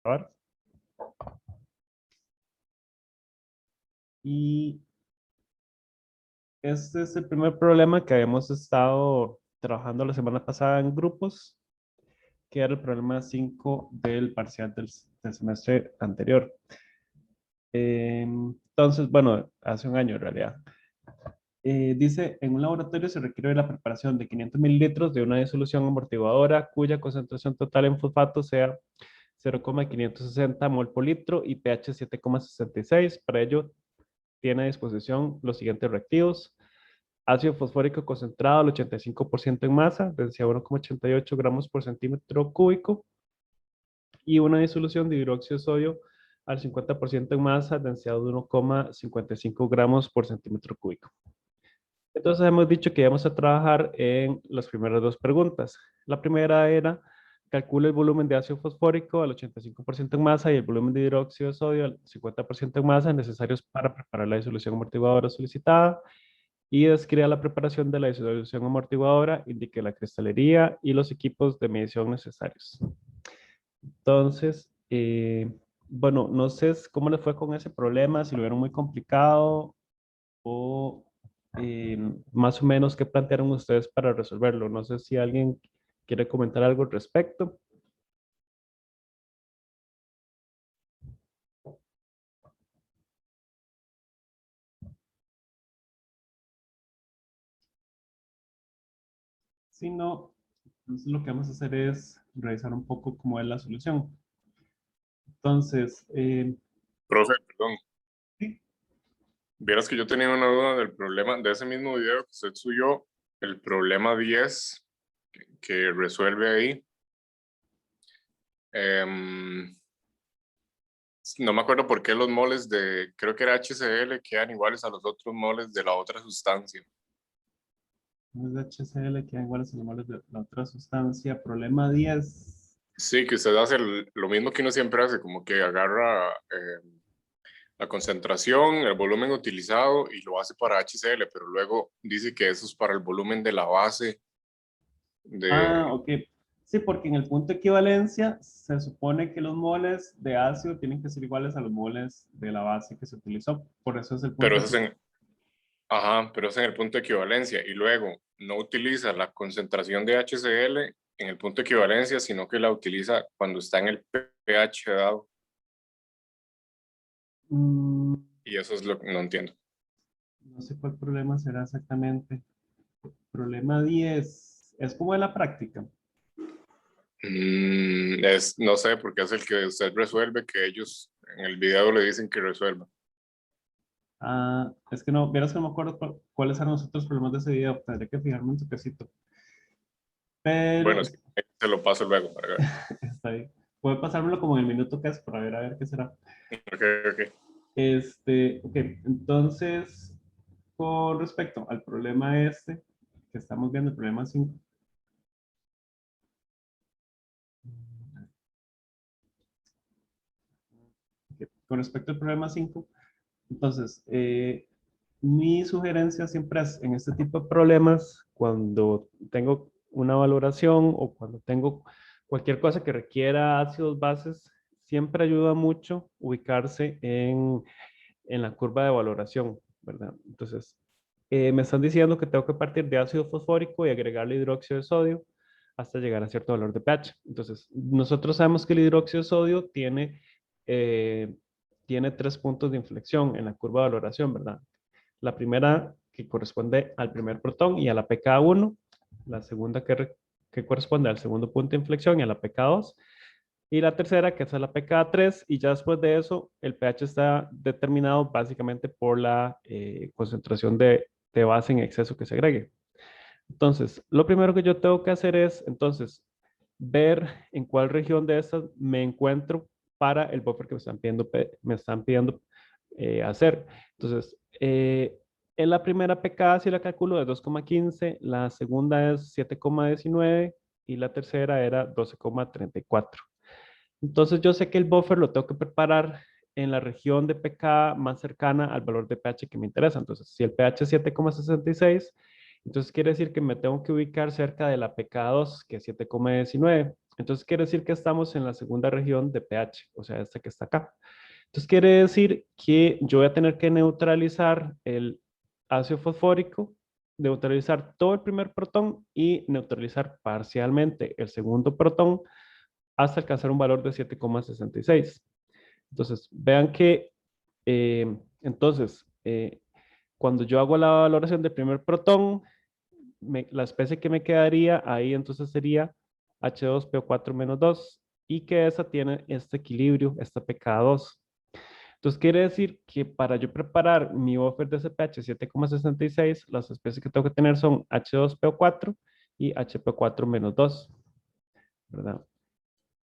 grabar. Y este es el primer problema que habíamos estado trabajando la semana pasada en grupos, que era el problema 5 del parcial del semestre anterior. Entonces, bueno, hace un año en realidad. Dice, en un laboratorio se requiere la preparación de 500 mililitros de una disolución amortiguadora cuya concentración total en fosfato sea 0,560 mol por litro y pH 7,66. Para ello, tiene a disposición los siguientes reactivos: ácido fosfórico concentrado al 85% en masa, densidad 1,88 gramos por centímetro cúbico, y una disolución de hidróxido de sodio al 50% en masa, densidad de 1,55 gramos por centímetro cúbico. Entonces hemos dicho que íbamos a trabajar en las primeras dos preguntas. La primera era: calcula el volumen de ácido fosfórico al 85% en masa y el volumen de hidróxido de sodio al 50% en masa necesarios para preparar la disolución amortiguadora solicitada, y describa la preparación de la disolución amortiguadora, indique la cristalería y los equipos de medición necesarios. Entonces, bueno, no sé cómo les fue con ese problema, si lo vieron muy complicado o más o menos qué plantearon ustedes para resolverlo. No sé si alguien quiere comentar algo al respecto. Si no, entonces lo que vamos a hacer es revisar un poco cómo es la solución. Entonces, Profe, perdón. sí. Vieras que yo tenía una duda del problema de ese mismo video que usted subió, el problema 10 que resuelve ahí. No me acuerdo por qué los moles de, creo que era HCl, quedan iguales a los otros moles de la otra sustancia. Los HCl quedan iguales a los moles de la otra sustancia. Problema 10. Sí, que usted hace lo mismo que uno siempre hace, como que agarra la concentración, el volumen utilizado y lo hace para HCl, pero luego dice que eso es para el volumen de la base de... Ok. Sí, porque en el punto de equivalencia se supone que los moles de ácido tienen que ser iguales a los moles de la base que se utilizó. Por eso es el Pero punto eso de es en, ajá, pero es en el punto de equivalencia y luego no utiliza la concentración de HCl en el punto de equivalencia, sino que la utiliza cuando está en el pH dado. Y eso es lo que no entiendo. No sé cuál problema será exactamente. Problema 10. Es como en la práctica. No sé, porque es el que usted resuelve, que ellos en el video le dicen que resuelva. Es que no, verás que no me acuerdo cuáles eran los otros problemas de ese video. Tendré que fijarme en tu casito. Pero Bueno, sí, se lo paso luego para ver. está bien. Puede pasármelo como en el minuto que es para ver a ver qué será. Ok, ok. Ok, entonces, con respecto al problema este, que estamos viendo, el problema 5. Con respecto al problema 5, entonces, mi sugerencia siempre es en este tipo de problemas, cuando tengo una valoración o cuando tengo cualquier cosa que requiera ácidos bases, siempre ayuda mucho ubicarse en la curva de valoración, ¿verdad? Entonces, me están diciendo que tengo que partir de ácido fosfórico y agregarle hidróxido de sodio hasta llegar a cierto valor de pH. Entonces, nosotros sabemos que el hidróxido de sodio eh, tiene 3 puntos de inflexión en la curva de valoración, ¿verdad? La primera que corresponde al primer protón y a la pK1, la segunda que corresponde al segundo punto de inflexión y a la pK2, y la tercera que es a la pK3, y ya después de eso el pH está determinado básicamente por la concentración de base en exceso que se agregue. Entonces, lo primero que yo tengo que hacer es, entonces, ver en cuál región de estas me encuentro para el buffer que me están pidiendo hacer. Entonces, en la primera pK si la calculo de 2,15, la segunda es 7,19 y la tercera era 12,34. Entonces, yo sé que el buffer lo tengo que preparar en la región de pK más cercana al valor de pH que me interesa. Entonces, si el pH es 7,66, entonces quiere decir que me tengo que ubicar cerca de la pK2, que es 7,19. Entonces quiere decir que estamos en la segunda región de pH, o sea, esta que está acá. Entonces quiere decir que yo voy a tener que neutralizar el ácido fosfórico, neutralizar todo el primer protón y neutralizar parcialmente el segundo protón hasta alcanzar un valor de 7,66. Entonces, vean que cuando yo hago la valoración del primer protón, la especie que me quedaría ahí entonces sería H2PO4 menos 2 y que esa tiene este equilibrio, esta pK2. Entonces quiere decir que para yo preparar mi buffer de CpH 7,66, las especies que tengo que tener son H2PO4 y HPO4 menos 2, ¿verdad?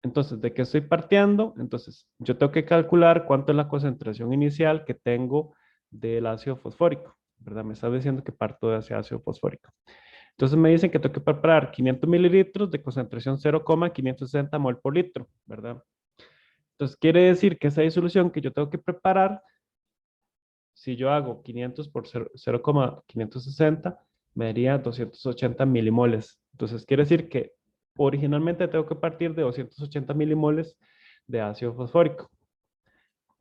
Entonces, ¿de qué estoy partiendo? Entonces, yo tengo que calcular cuánto es la concentración inicial que tengo del ácido fosfórico, ¿verdad? Me está diciendo que parto de ese ácido fosfórico. Entonces me dicen que tengo que preparar 500 mililitros de concentración 0,560 mol por litro, ¿verdad? Entonces quiere decir que esa disolución que yo tengo que preparar, si yo hago 500 por 0,560, me daría 280 milimoles. Entonces quiere decir que originalmente tengo que partir de 280 milimoles de ácido fosfórico.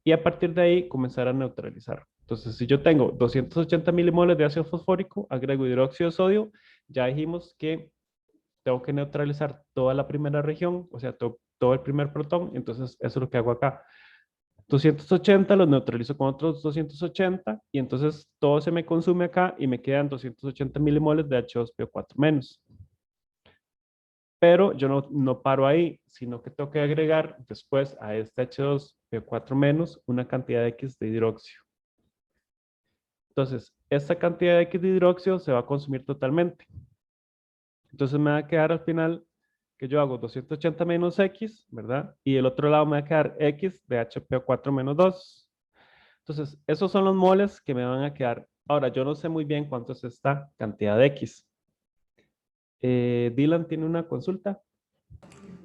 Y a partir de ahí comenzar a neutralizar. Entonces, si yo tengo 280 milimoles de ácido fosfórico, agrego hidróxido de sodio, ya dijimos que tengo que neutralizar toda la primera región, o sea, todo el primer protón, entonces eso es lo que hago acá. 280 los neutralizo con otros 280 y entonces todo se me consume acá y me quedan 280 milimoles de H2PO4 menos. Pero yo no paro ahí, sino que tengo que agregar después a este H2PO4 menos una cantidad de X de hidróxido. Entonces, esta cantidad de X de hidróxido se va a consumir totalmente. Entonces me va a quedar al final que yo hago 280 menos X, ¿verdad? Y del otro lado me va a quedar X de HPO4 menos 2. Entonces, esos son los moles que me van a quedar. Ahora, yo no sé muy bien cuánto es esta cantidad de X. Dylan tiene una consulta.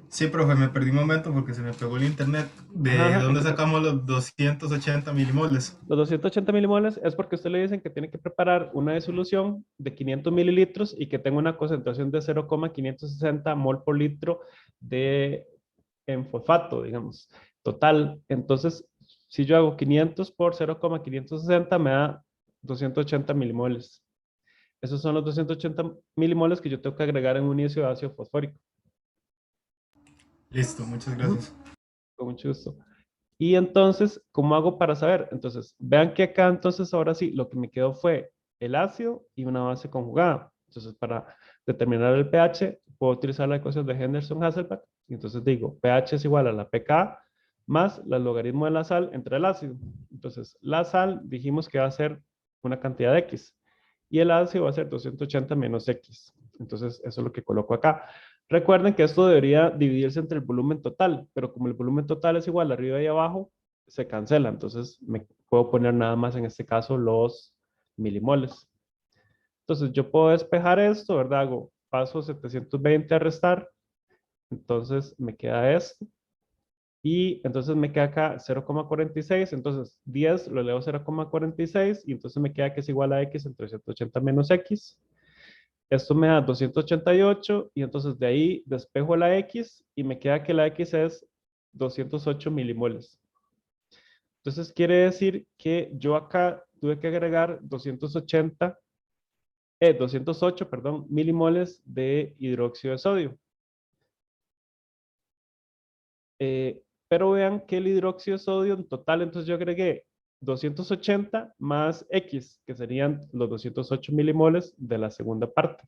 Sí, profe, me perdí un momento porque se me pegó el internet. Ajá, ¿De ajá, ¿en dónde qué parte? sacamos los 280 milimoles? Los 280 milimoles es porque usted le dicen que tiene que preparar una disolución de 500 mililitros y que tenga una concentración de 0,560 mol por litro en fosfato, digamos, total. Entonces, si yo hago 500 por 0,560 me da 280 milimoles. Esos son los 280 milimoles que yo tengo que agregar en un inicio de ácido fosfórico. Listo, muchas Ujú. gracias. Con mucho gusto. Y entonces, ¿cómo hago para saber? Entonces, vean que acá entonces ahora sí, lo que me quedó fue el ácido y una base conjugada. Entonces, para determinar el pH, puedo utilizar la ecuación de Henderson-Hasselbalch. Y entonces digo, pH es igual a la pK más el logaritmo de la sal entre el ácido. Entonces, la sal dijimos que va a ser una cantidad de X. Y el ácido va a ser 280 menos X. Entonces, eso es lo que coloco acá. Recuerden que esto debería dividirse entre el volumen total, pero como el volumen total es igual arriba y abajo, se cancela. Entonces me puedo poner nada más en este caso los milimoles. Entonces yo puedo despejar esto, ¿verdad? Hago paso 720 a restar. Entonces me queda esto. Y entonces me queda acá 0,46. Entonces 10 lo elevo a 0,46 y entonces me queda que es igual a X entre 180 menos X. Esto me da 288 y entonces de ahí despejo la X y me queda que la X es 208 milimoles. Entonces quiere decir que yo acá tuve que agregar 208, perdón, milimoles de hidróxido de sodio. Pero vean que el hidróxido de sodio en total, entonces yo agregué 280 más X, que serían los 208 milimoles de la segunda parte.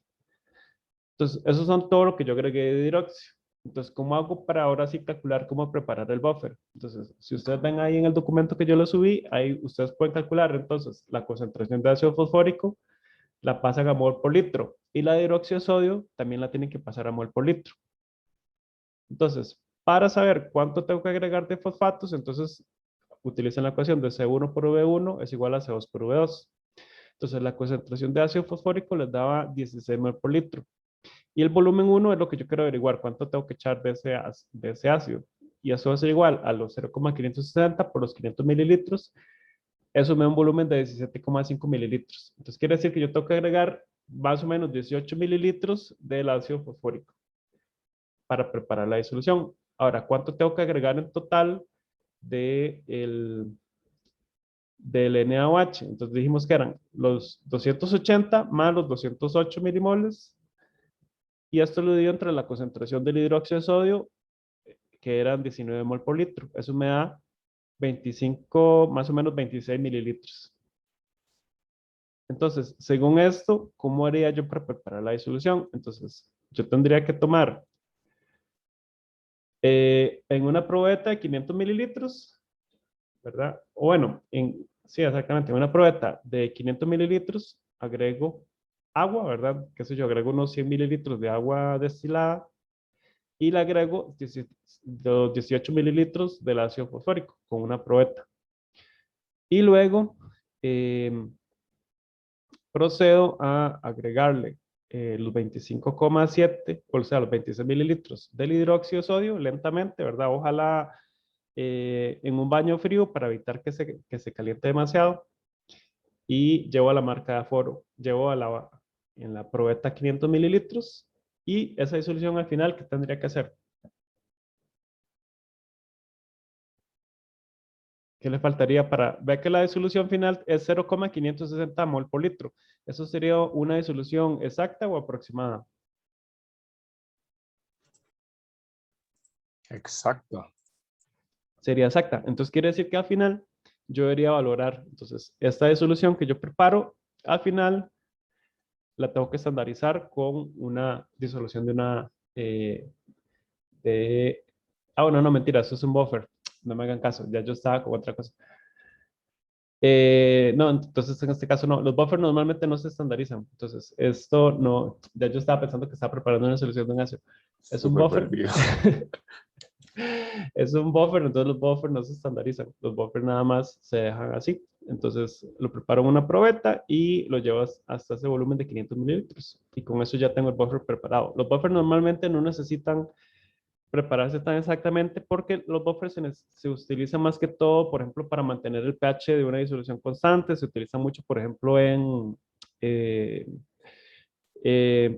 Entonces, esos son todo lo que yo agregué de hidróxido. Entonces, ¿cómo hago para ahora sí calcular cómo preparar el buffer? Entonces, si ustedes ven ahí en el documento que yo lo subí, ahí ustedes pueden calcular entonces la concentración de ácido fosfórico, la pasan a mol por litro. Y la de hidróxido de sodio también la tienen que pasar a mol por litro. Entonces, para saber cuánto tengo que agregar de fosfatos, entonces utilicen la ecuación de C1 por V1 es igual a C2 por V2. Entonces, la concentración de ácido fosfórico les daba 16 mol por litro. Y el volumen 1 es lo que yo quiero averiguar, cuánto tengo que echar de ese ácido. Y eso va a ser igual a los 0,560 por los 500 mililitros. Eso me da un volumen de 17,5 mililitros. Entonces quiere decir que yo tengo que agregar más o menos 18 mililitros del ácido fosfórico. para preparar la disolución. Ahora, ¿cuánto tengo que agregar en total del NaOH? Entonces dijimos que eran los 280 más los 208 milimoles, y esto lo divido entre la concentración del hidróxido de sodio, que eran 19 mol por litro. Eso me da 25, más o menos 26 mililitros. Entonces, según esto, ¿cómo haría yo para preparar la disolución? Entonces, yo tendría que tomar en una probeta de 500 mililitros, ¿verdad? O bueno, sí, exactamente, en una probeta de 500 mililitros agrego agua, ¿verdad? Qué sé yo, agrego unos 100 mililitros de agua destilada y le agrego 18 mililitros del ácido fosfórico con una probeta. Y luego procedo a agregarle los 25,7, o sea, los 26 mililitros del hidróxido de sodio lentamente, ¿verdad? Ojalá en un baño frío para evitar que se caliente demasiado. Y llevo a la marca de aforo, llevo en la probeta 500 mililitros y esa disolución al final, ¿qué tendría que hacer? ¿Qué le faltaría para ver que la disolución final es 0,560 mol por litro? ¿Eso sería una disolución exacta o aproximada? Exacto. Sería exacta. Entonces quiere decir que al final yo debería valorar. Entonces, esta disolución que yo preparo, al final la tengo que estandarizar con una disolución de una... bueno, no, mentira, eso es un buffer. No me hagan caso, ya yo estaba con otra cosa. No, entonces en este caso no, los buffers normalmente no se estandarizan. Entonces, esto no, ya yo estaba pensando que estaba preparando una solución de un ácido. Es un Súper buffer. perdido. Es un buffer, entonces los buffers no se estandarizan. Los buffers nada más se dejan así. Entonces, lo preparo en una probeta y lo llevo hasta ese volumen de 500 mililitros. Y con eso ya tengo el buffer preparado. Los buffers normalmente no necesitan prepararse tan exactamente porque los buffers se utilizan más que todo, por ejemplo, para mantener el pH de una disolución constante. Se utiliza mucho, por ejemplo, eh,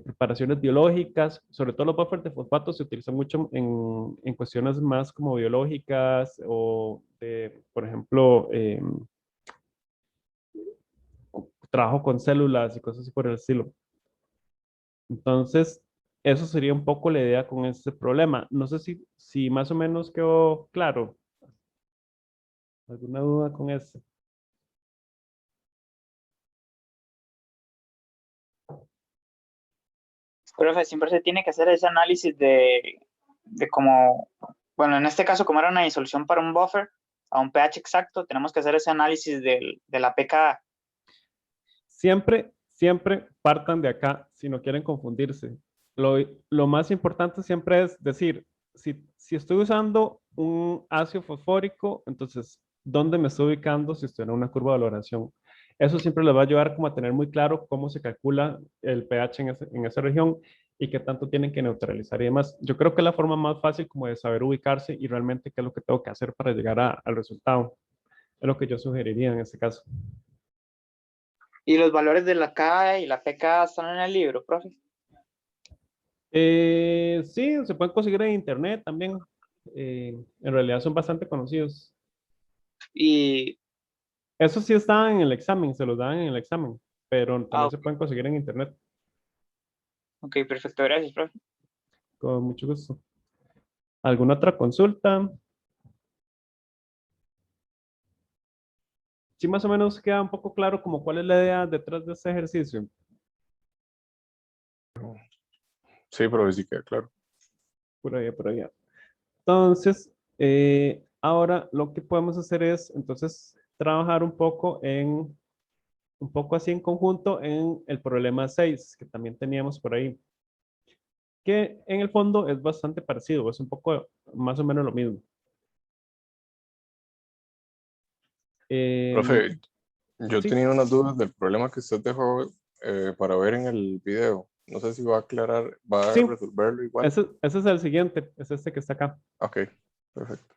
preparaciones biológicas. Sobre todo los buffers de fosfato se utilizan mucho en cuestiones más como biológicas o de, por ejemplo, trabajo con células y cosas así por el estilo. Entonces, eso sería un poco la idea con este problema. No sé si más o menos quedó claro. ¿Alguna duda con eso? Profe, siempre se tiene que hacer ese análisis de cómo, bueno, en este caso, como era una disolución para un buffer a un pH exacto, tenemos que hacer ese análisis de la pKa. Siempre partan de acá si no quieren confundirse. Lo más importante siempre es decir, si estoy usando un ácido fosfórico, entonces, ¿dónde me estoy ubicando si estoy en una curva de valoración? Eso siempre les va a ayudar como a tener muy claro cómo se calcula el pH en esa región y qué tanto tienen que neutralizar y demás. Yo creo que es la forma más fácil como de saber ubicarse y realmente qué es lo que tengo que hacer para llegar al resultado. Es lo que yo sugeriría en este caso. Y los valores de la Ka y la pKa están en el libro, profe. Sí, se pueden conseguir en internet también. En realidad son bastante conocidos. Y, Eso sí está en el examen, se los dan en el examen, pero también se ok, pueden conseguir en internet. ok, perfecto, gracias, profe. Con mucho gusto. ¿Alguna otra consulta? Sí, más o menos queda un poco claro como cuál es la idea detrás de este ejercicio. Sí, pero sí queda claro. Por allá, por allá. Entonces, ahora lo que podemos hacer es, entonces, trabajar un poco así en conjunto en el problema 6 que también teníamos por ahí, que en el fondo es bastante parecido, es un poco más o menos lo mismo. Eh, Profe, yo sí, tenía unas dudas del problema que usted dejó para ver en el video. No sé si va a aclarar, va a sí, resolverlo igual. ese es el siguiente, es este que está acá. Ok, perfecto.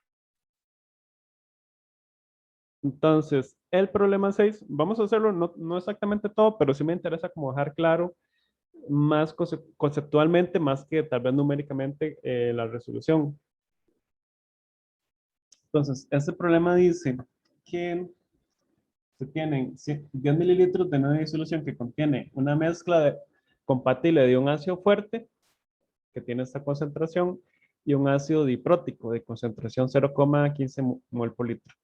Entonces, el problema 6 vamos a hacerlo, no exactamente todo, pero sí me interesa como dejar claro más conceptualmente, más que tal vez numéricamente la resolución. Entonces, este problema dice que se tienen 10 mililitros de una disolución que contiene una mezcla compatible de un ácido fuerte, que tiene esta concentración, y un ácido diprótico de concentración 0,15 mol por litro.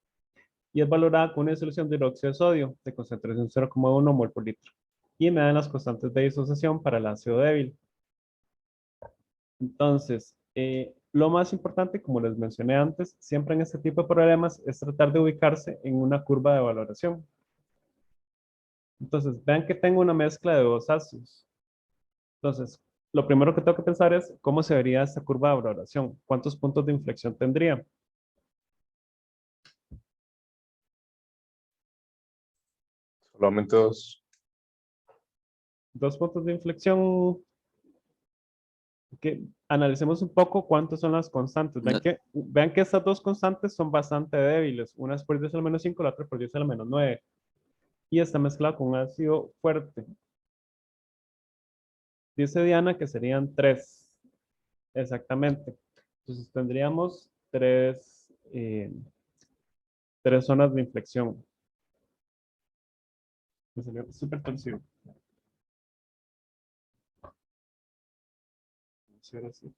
Y es valorada con una disolución de hidróxido de sodio de concentración 0,1 mol por litro. Y me dan las constantes de disociación para el ácido débil. Entonces, lo más importante, como les mencioné antes, siempre en este tipo de problemas es tratar de ubicarse en una curva de valoración. Entonces, vean que tengo una mezcla de dos ácidos. Entonces, lo primero que tengo que pensar es cómo se vería esta curva de valoración. ¿Cuántos puntos de inflexión tendría? Solamente 2. 2 puntos de inflexión. Que analicemos un poco cuántas son las constantes. Vean que estas dos constantes son bastante débiles. Una es por 10 a la menos 5, la otra por 10 a la menos 9. Y está mezclada con un ácido fuerte. Dice Diana que serían 3. Exactamente. Entonces tendríamos 3 zonas de inflexión. Me salió súper torcido. Ahora sí.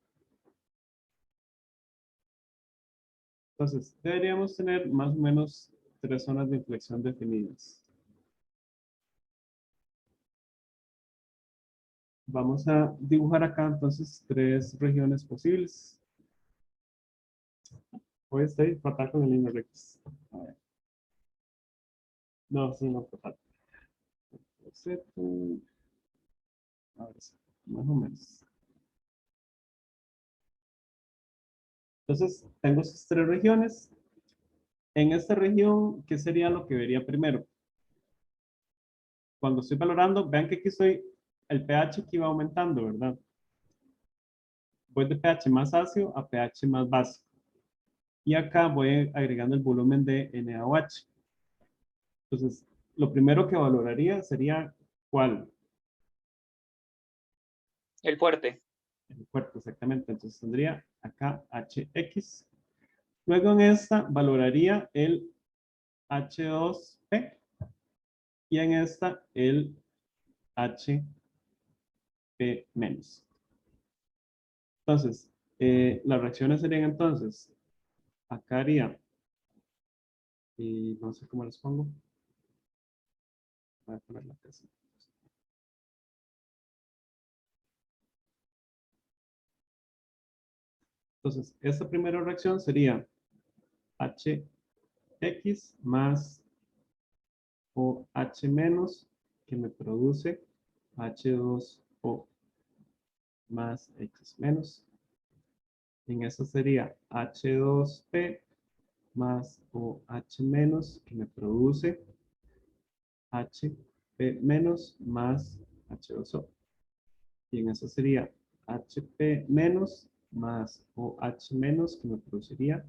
Entonces, deberíamos tener más o menos 3 zonas de inflexión definidas. Vamos a dibujar acá entonces 3 regiones posibles. Hoy estoy fatal con el línea rectas. A ver. No, sí, no, fatal. Ahora sí, más o menos. Entonces, tengo esas 3 regiones. En esta región, ¿qué sería lo que vería primero? Cuando estoy valorando, vean que aquí estoy, el pH aquí va aumentando, ¿verdad? Voy de pH más ácido a pH más básico. Y acá voy agregando el volumen de NaOH. Entonces, lo primero que valoraría sería ¿cuál? El fuerte. El fuerte, exactamente. Entonces tendría acá HX. Luego en esta valoraría el H2P y en esta el HP-. Entonces, las reacciones serían entonces, acá haría, y no sé cómo les pongo. Voy a ponerla acá así. Entonces, esta primera reacción sería HX más OH menos que me produce H2O más X menos. En esta sería H2P más OH menos que me produce HP menos más H2O. Y en esta sería HP menos más OH menos que me produciría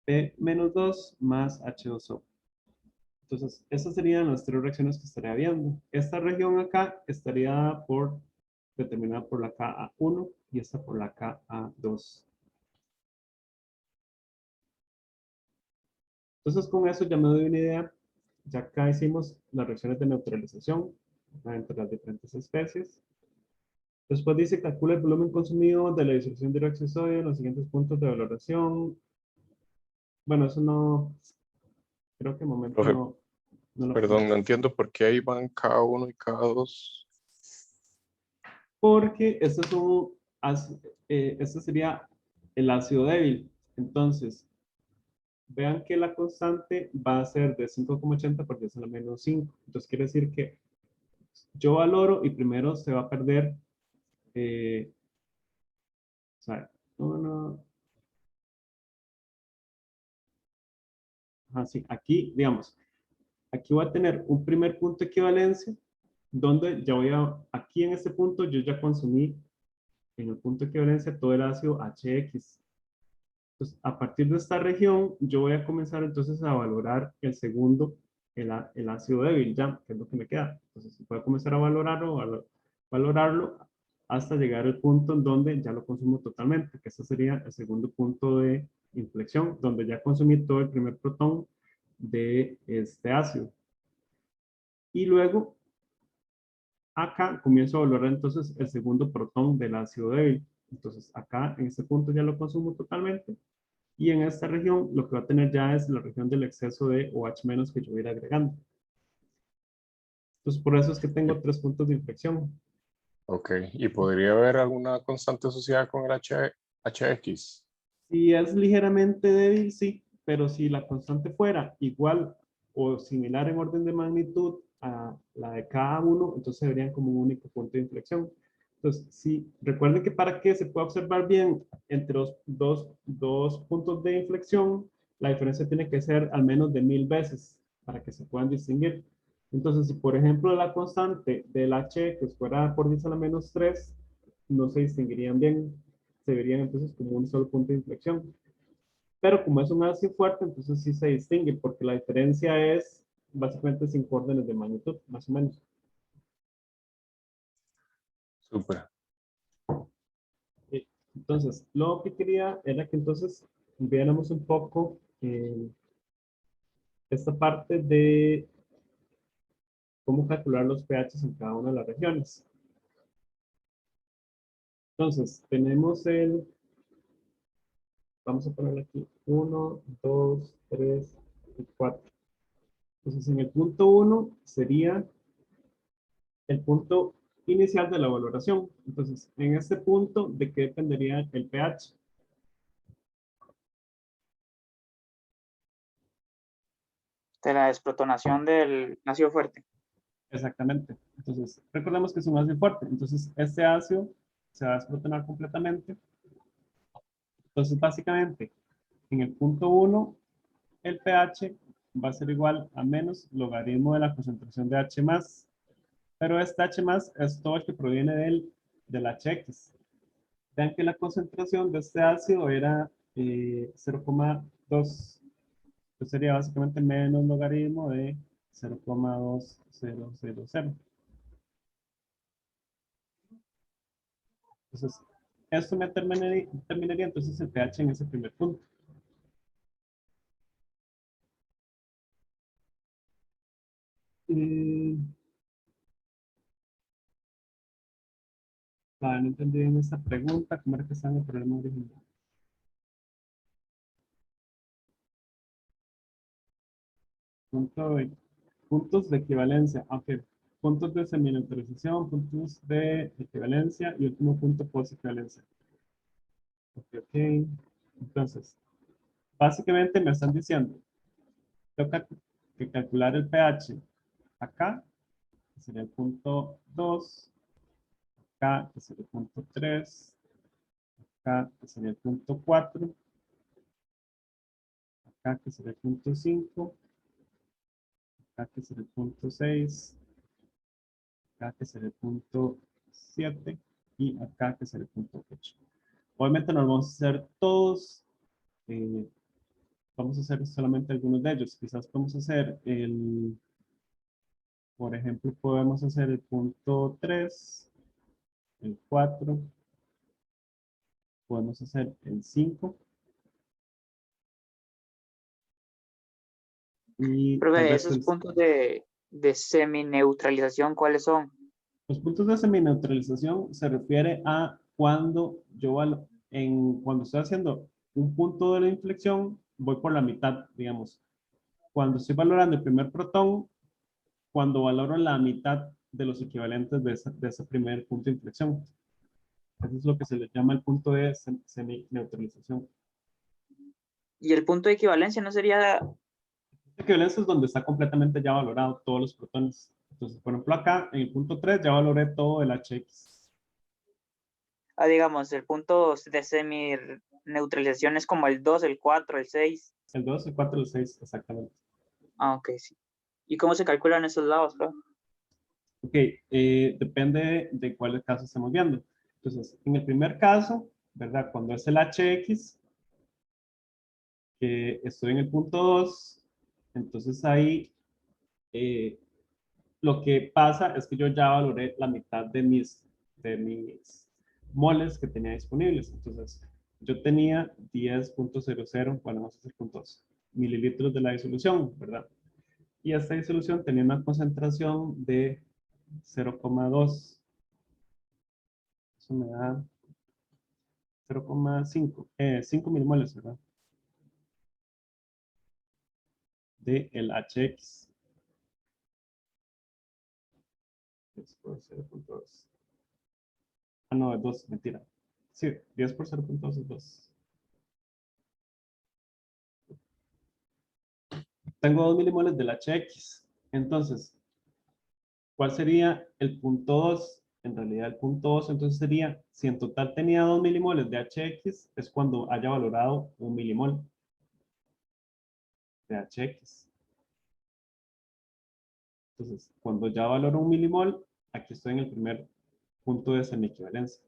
P menos 2 más H2O. Entonces, esas serían las 3 reacciones que estaría viendo. Esta región acá estaría determinada por la Ka1 y esta por la Ka2. Entonces, con eso ya me doy una idea. Ya acá hicimos las reacciones de neutralización entre las diferentes especies. Después dice, calcula el volumen consumido de la disolución de óxido de sodio en los siguientes puntos de valoración. Bueno, eso no, creo que en momento Profe, no lo perdón, pongo. no entiendo por qué ahí van K1 y K2. Porque este sería el ácido débil. Entonces, vean que la constante va a ser de 5,80 por 10 a la menos 5. Entonces, quiere decir que yo valoro y primero se va a perder. O sea, así, aquí, digamos, aquí voy a tener un primer punto de equivalencia donde ya aquí en este punto yo ya consumí en el punto de equivalencia todo el ácido HX. Entonces, a partir de esta región, yo voy a comenzar entonces a valorar el segundo, el ácido débil, ya, que es lo que me queda. Entonces, voy a comenzar a valorarlo, valorarlo hasta llegar al punto en donde ya lo consumo totalmente, que ese sería el segundo punto de inflexión, donde ya consumí todo el primer protón de este ácido. Y luego, acá comienzo a valorar entonces el segundo protón del ácido débil. Entonces, acá en este punto ya lo consumo totalmente. Y en esta región, lo que va a tener ya es la región del exceso de OH- que yo voy a ir agregando. Entonces, por eso es que tengo 3 puntos de inflexión. Ok, ¿y podría haber alguna constante asociada con el HX? Si es ligeramente débil, sí, pero si la constante fuera igual o similar en orden de magnitud a la de cada uno, entonces se verían como un único punto de inflexión. Entonces, sí, recuerden que para que se pueda observar bien entre los dos puntos de inflexión, la diferencia tiene que ser al menos de 1000 veces para que se puedan distinguir. Entonces, si por ejemplo la constante del H que fuera por 10 a la menos 3, no se distinguirían bien, se verían entonces como un solo punto de inflexión. Pero como es un ácido fuerte, entonces sí se distingue, porque la diferencia es básicamente 5 órdenes de magnitud, más o menos. Súper. Entonces, lo que quería era que entonces viéramos un poco esta parte de cómo calcular los pHs en cada una de las regiones. Entonces, tenemos vamos a poner aquí 1, 2, 3 y 4. Entonces, en el punto 1 sería el punto inicial de la valoración. Entonces, en este punto, ¿de qué dependería el pH? De la desprotonación del ácido fuerte. Exactamente. Entonces, recordemos que es un ácido fuerte. Entonces, este ácido se va a desprotonar completamente. Entonces, básicamente, en el punto 1, el pH va a ser igual a menos logaritmo de la concentración de H+, pero este H+, es todo el que proviene del HX. Vean que la concentración de este ácido era 0,2. Pues sería básicamente menos logaritmo de 0,2000. Entonces, esto me terminaría entonces el pH en ese primer punto. Vale, no entendí bien esta pregunta. ¿Cómo era que está en el problema original? Puntos de equivalencia. Ok. Puntos de semineutralización, puntos de equivalencia y último punto post-equivalencia. Ok, ok. Entonces, básicamente me están diciendo, tengo que calcular el pH acá, que sería el punto 2, acá, que sería el punto 3, acá, que sería el punto 4, acá, que sería el punto 5, acá, que sería el punto 6, acá, que sería el punto 7, y acá, que sería el punto 8. Obviamente no lo vamos a hacer todos, vamos a hacer solamente algunos de ellos. Quizás podemos hacer por ejemplo, podemos hacer el punto 3, el 4, podemos hacer el 5 y tal Profe, vez esos puntos de semineutralización, ¿cuáles son? los puntos de semineutralización se refiere a cuando cuando estoy haciendo un punto de la inflexión, voy por la mitad, digamos. Cuando estoy valorando el primer protón, cuando valoro la mitad de los equivalentes de ese primer punto de inflexión. Eso es lo que se le llama el punto de semineutralización. Y el punto de equivalencia no sería, Equivalencia es donde está completamente ya valorado todos los protones. Entonces, por ejemplo, acá en el punto 3 ya valoré todo el HX. digamos, el punto de semineutralización es como el 2, el 4, el 6. El 2, el 4, el 6, exactamente. Ok, sí. ¿Y cómo se calculan esos lados, profe? Ok, depende de cuál caso estamos viendo. Entonces, en el primer caso, ¿verdad? Cuando es el HX, que estoy en el punto 2, entonces ahí lo que pasa es que yo ya valoré la mitad de mis de mis moles que tenía disponibles. Entonces, yo tenía 10.00, bueno, vamos a hacer puntos, mililitros de la disolución, ¿verdad? Y esta disolución tenía una concentración de 0,2. Eso me da 0,5, 5 milimoles, ¿verdad? De el HX. 10 por 0.2. Ah, no, es 2, mentira. Sí, 10 por 0.2 es 2. Tengo 2 milimoles del HX. Entonces, ¿cuál sería el punto 2? En realidad, el punto 2 entonces sería, si en total tenía 2 milimoles de HX, es cuando haya valorado 1 milimol de HX. Entonces, cuando ya valoro 1 milimol, aquí estoy en el primer punto de semiequivalencia.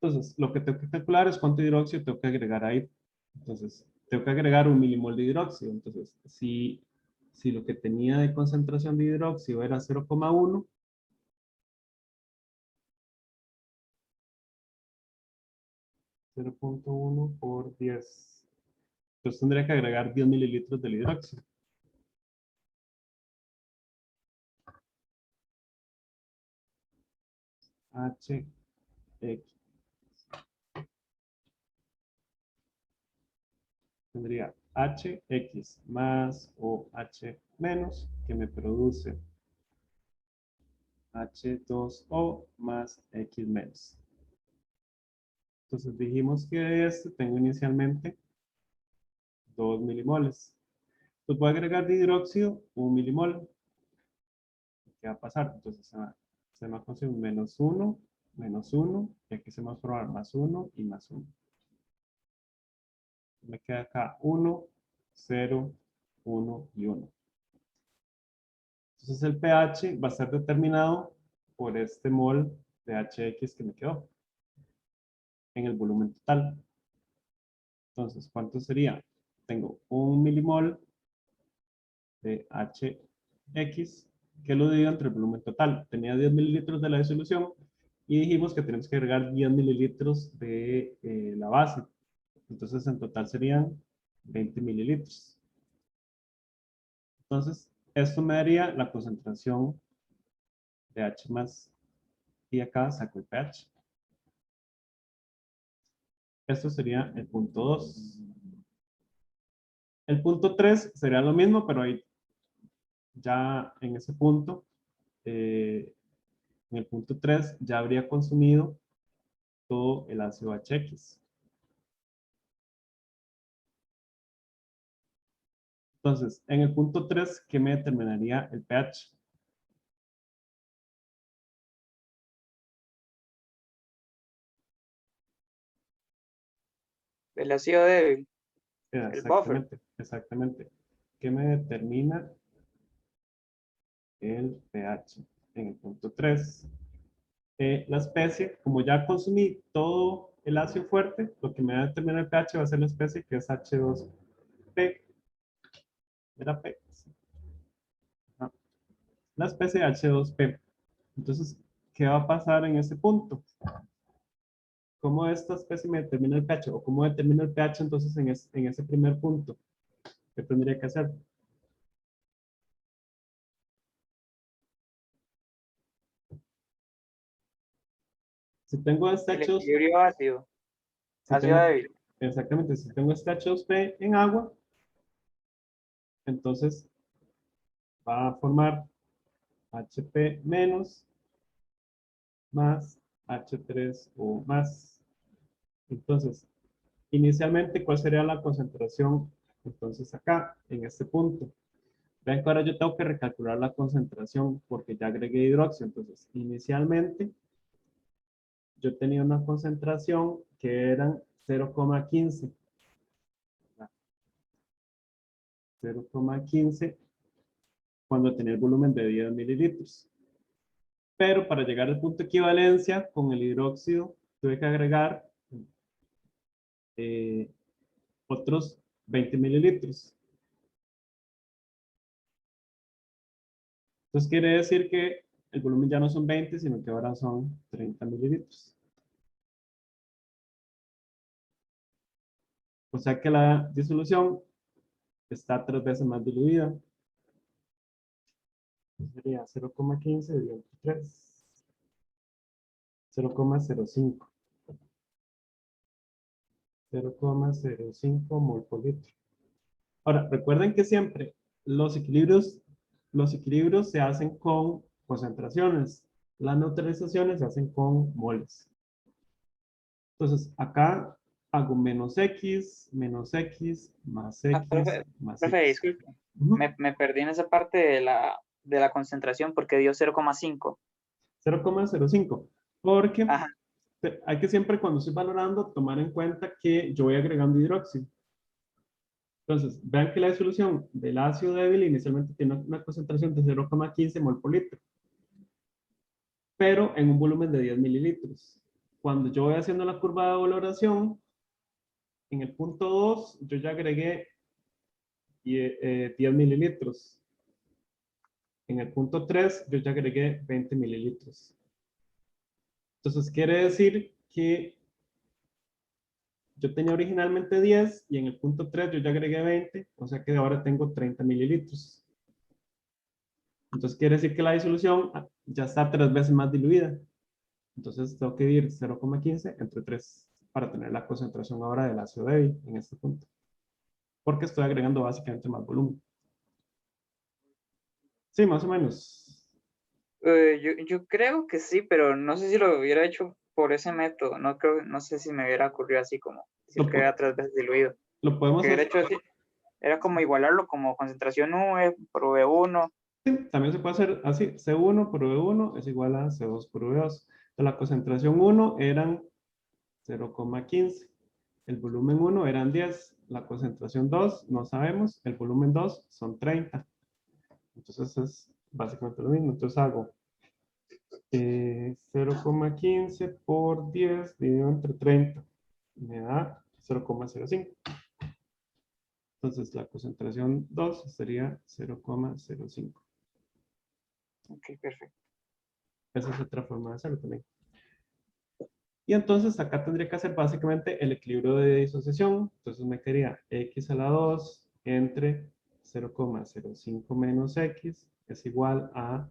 Entonces, lo que tengo que calcular es cuánto hidróxido tengo que agregar ahí. Entonces, tengo que agregar 1 milimol de hidróxido. Entonces, si lo que tenía de concentración de hidróxido era 0,1, 0.1 por 10. Entonces tendría que agregar 10 mililitros del hidróxido. HX. Tendría HX más o H menos, que me produce H2O más X menos. Entonces dijimos que de este tengo inicialmente 2 milimoles. Pues voy a agregar de hidróxido 1 milimol. ¿Qué va a pasar? Entonces se me va a conseguir menos 1, y aquí se me va a formar más 1 y más 1. Me queda acá 1, 0, 1 y 1. Entonces el pH va a ser determinado por este mol de HX que me quedó en el volumen total. Entonces, ¿cuánto sería? Tengo 1 milimol de HX que lo divido entre el volumen total. Tenía 10 mililitros de la disolución y dijimos que tenemos que agregar 10 mililitros de la base. Entonces, en total serían 20 mililitros. Entonces, esto me daría la concentración de H más. Y acá saco el pH. Esto sería el punto 2. El punto 3 sería lo mismo, pero ahí ya en ese punto, en el punto 3 ya habría consumido todo el ácido HX. Entonces, en el punto 3, ¿qué me determinaría el pH? El ácido débil, el buffer. Exactamente, exactamente. ¿Qué me determina el pH? En el punto 3. La especie, como ya consumí todo el ácido fuerte, lo que me va a determinar el pH va a ser la especie que es H2P. Era P. Ajá. La especie de H2P. Entonces, ¿qué va a pasar en ese punto? ¿Cómo esta especie me determina el pH? ¿O cómo determina el pH entonces en ese primer punto? ¿Qué tendría que hacer? Si tengo este El H2, equilibrio ácido, si ácido tengo, débil. exactamente, si tengo este H2P en agua, entonces va a formar HP menos más H3O más. Entonces, inicialmente, ¿cuál sería la concentración? Entonces, acá, en este punto. Vean que ahora yo tengo que recalcular la concentración porque ya agregué hidróxido. Entonces, inicialmente, yo tenía una concentración que eran 0,15. 0,15 cuando tenía el volumen de 10 mililitros. Pero para llegar al punto de equivalencia con el hidróxido, tuve que agregar eh, otros 20 mililitros. Entonces quiere decir que el volumen ya no son 20, sino que ahora son 30 mililitros. O sea que la disolución está 3 veces más diluida. Sería 0,15 dividido entre 3. 0,05. 0,05 mol por litro. Ahora, recuerden que siempre los equilibrios se hacen con concentraciones. Las neutralizaciones se hacen con moles. Entonces, acá hago menos X, más X, más Profe, X. disculpe, Ujú. me perdí en esa parte de la concentración porque dio 0,5. 0,05. Porque Ajá. hay que siempre, cuando estoy valorando, tomar en cuenta que yo voy agregando hidróxido. Entonces, vean que la disolución del ácido débil inicialmente tiene una concentración de 0,15 mol por litro, pero en un volumen de 10 mililitros. Cuando yo voy haciendo la curva de valoración, en el punto 2, yo ya agregué 10 mililitros. En el punto 3, yo ya agregué 20 mililitros. Entonces, quiere decir que yo tenía originalmente 10 y en el punto 3 yo ya agregué 20, o sea que ahora tengo 30 mililitros. Entonces quiere decir que la disolución ya está 3 veces más diluida. Entonces tengo que dividir 0,15 entre 3 para tener la concentración ahora del ácido débil en este punto. Porque estoy agregando básicamente más volumen. Sí, más o menos. Yo creo que sí, pero no sé si lo hubiera hecho por ese método. No sé si me hubiera ocurrido así como decir que era 3 veces diluido. Lo podemos Que hubiera hacer. hecho así. Era como igualarlo como concentración V por V1. Sí, también se puede hacer así. C1 por V1 es igual a C2 por V2. De la concentración 1 eran 0,15. El volumen 1 eran 10. La concentración 2 no sabemos. El volumen 2 son 30. Entonces es básicamente lo mismo. Entonces hago 0,15 por 10 dividido entre 30. Me da 0,05. Entonces la concentración 2 sería 0,05. Ok, perfecto. Esa es otra forma de hacerlo también. Y entonces acá tendría que hacer básicamente el equilibrio de disociación. Entonces me quedaría x a la 2 entre 0,05 menos x es igual a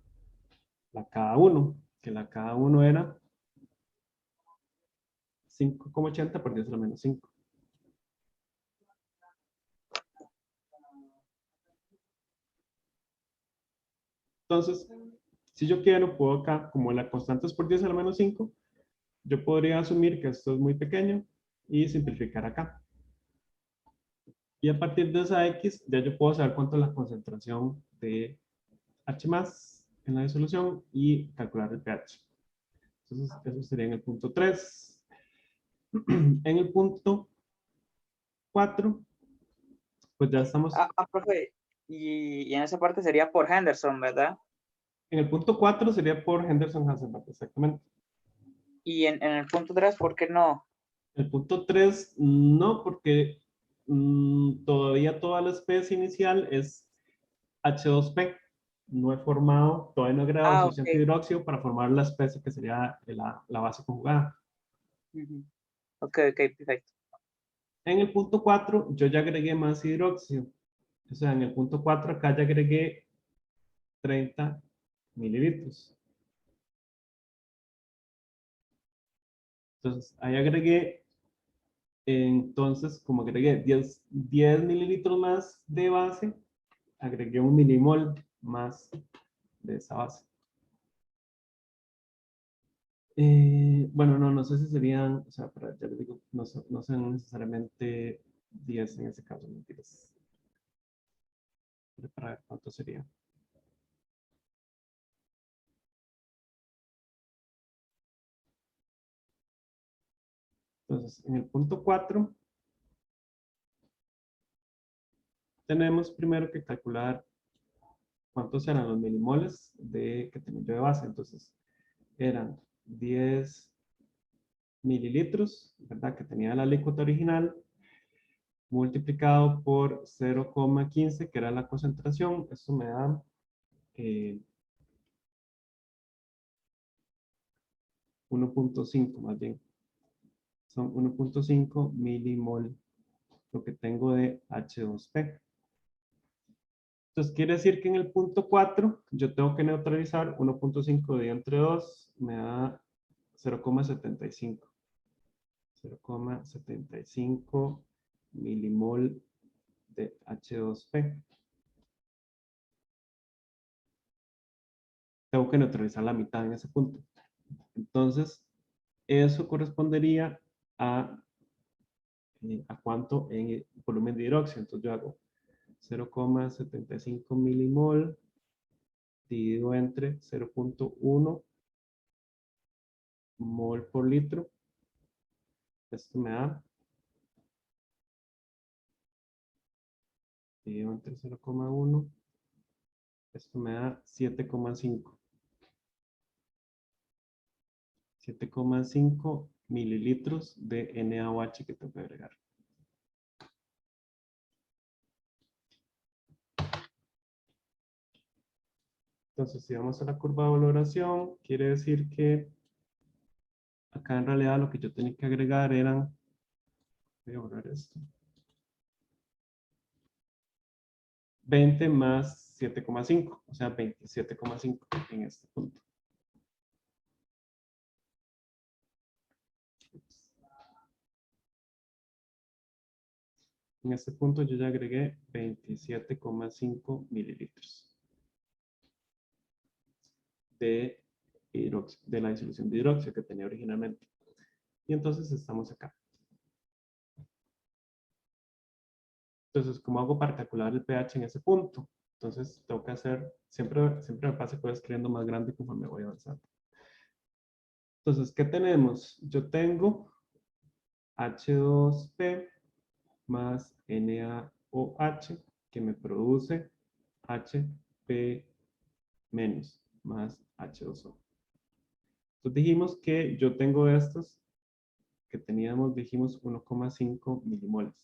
la K1, que la K1 era 5,80 por 10 a la menos 5. Entonces, si yo quiero, puedo acá, como la constante es por 10 a la menos 5, yo podría asumir que esto es muy pequeño y simplificar acá. Y a partir de esa X, ya yo puedo saber cuánto es la concentración de H más en la disolución y calcular el pH. Entonces, eso sería en el punto 3. En el punto 4, pues ya estamos. Profe, y en esa parte sería por Henderson, ¿verdad? En el punto 4 sería por Henderson-Hasselbalch, exactamente. Y en el punto 3, ¿por qué no? El punto 3, no, porque todavía toda la especie inicial es H2P. No he formado, todavía no he agregado Ok. suficiente hidróxido para formar la especie que sería la base conjugada. Ok, perfecto. En el punto 4, yo ya agregué más hidróxido. O sea, en el punto 4 acá ya agregué 30 mililitros. Entonces, ahí agregué, entonces, como agregué 10 mililitros más de base, agregué 1 milimol más de esa base. Bueno, no sé si serían, o sea, ya les digo, no son necesariamente 10 en ese caso, mentiras. Para ver cuánto sería. Entonces, en el punto 4, tenemos primero que calcular cuántos eran los milimoles que tenía yo de base. Entonces, eran 10 mililitros, ¿verdad? Que tenía la alícuota original, multiplicado por 0,15, que era la concentración. Eso me da 1.5 más bien. Son 1.5 milimol lo que tengo de H2P. Entonces quiere decir que en el punto 4 yo tengo que neutralizar 1.5 dividido entre 2, me da 0,75. 0,75 milimol de H2P. Tengo que neutralizar la mitad en ese punto. Entonces, eso correspondería a cuánto en el volumen de hidróxido. Entonces yo hago 0,75 milimol dividido entre 0.1 mol por litro. Esto me da dividido entre 0,1. Esto me da 7,5. 7,5 mililitros de NaOH que tengo que agregar. Entonces, si vamos a la curva de valoración, quiere decir que acá en realidad lo que yo tenía que agregar eran, voy a borrar esto, 20 más 7,5, o sea, 27,5 en este punto. En este punto yo ya agregué 27,5 mililitros de la disolución de hidróxido que tenía originalmente. Y entonces estamos acá. Entonces, ¿cómo hago para calcular el pH en ese punto? Entonces, tengo que hacer, siempre me pasa que voy escribiendo más grande conforme voy avanzando. Entonces, ¿qué tenemos? Yo tengo H2P más NaOH que me produce HP menos más H2O. Entonces dijimos que yo tengo estos que teníamos, dijimos 1,5 milimoles.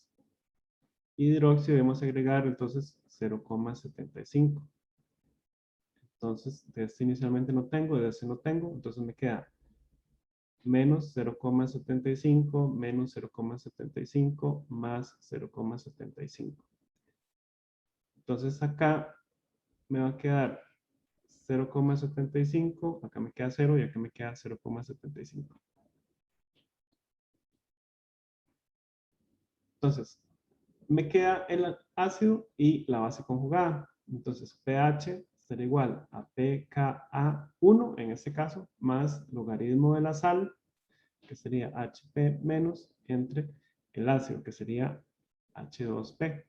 Hidróxido debemos agregar entonces 0,75. Entonces, de este inicialmente no tengo, de este no tengo, entonces me queda menos 0,75 menos 0,75 más 0,75. Entonces acá me va a quedar 0,75, acá me queda 0 y acá me queda 0,75. Entonces, me queda el ácido y la base conjugada. Entonces, pH será igual a pKa1, en este caso, más logaritmo de la sal, que sería HP menos, entre el ácido, que sería H2P.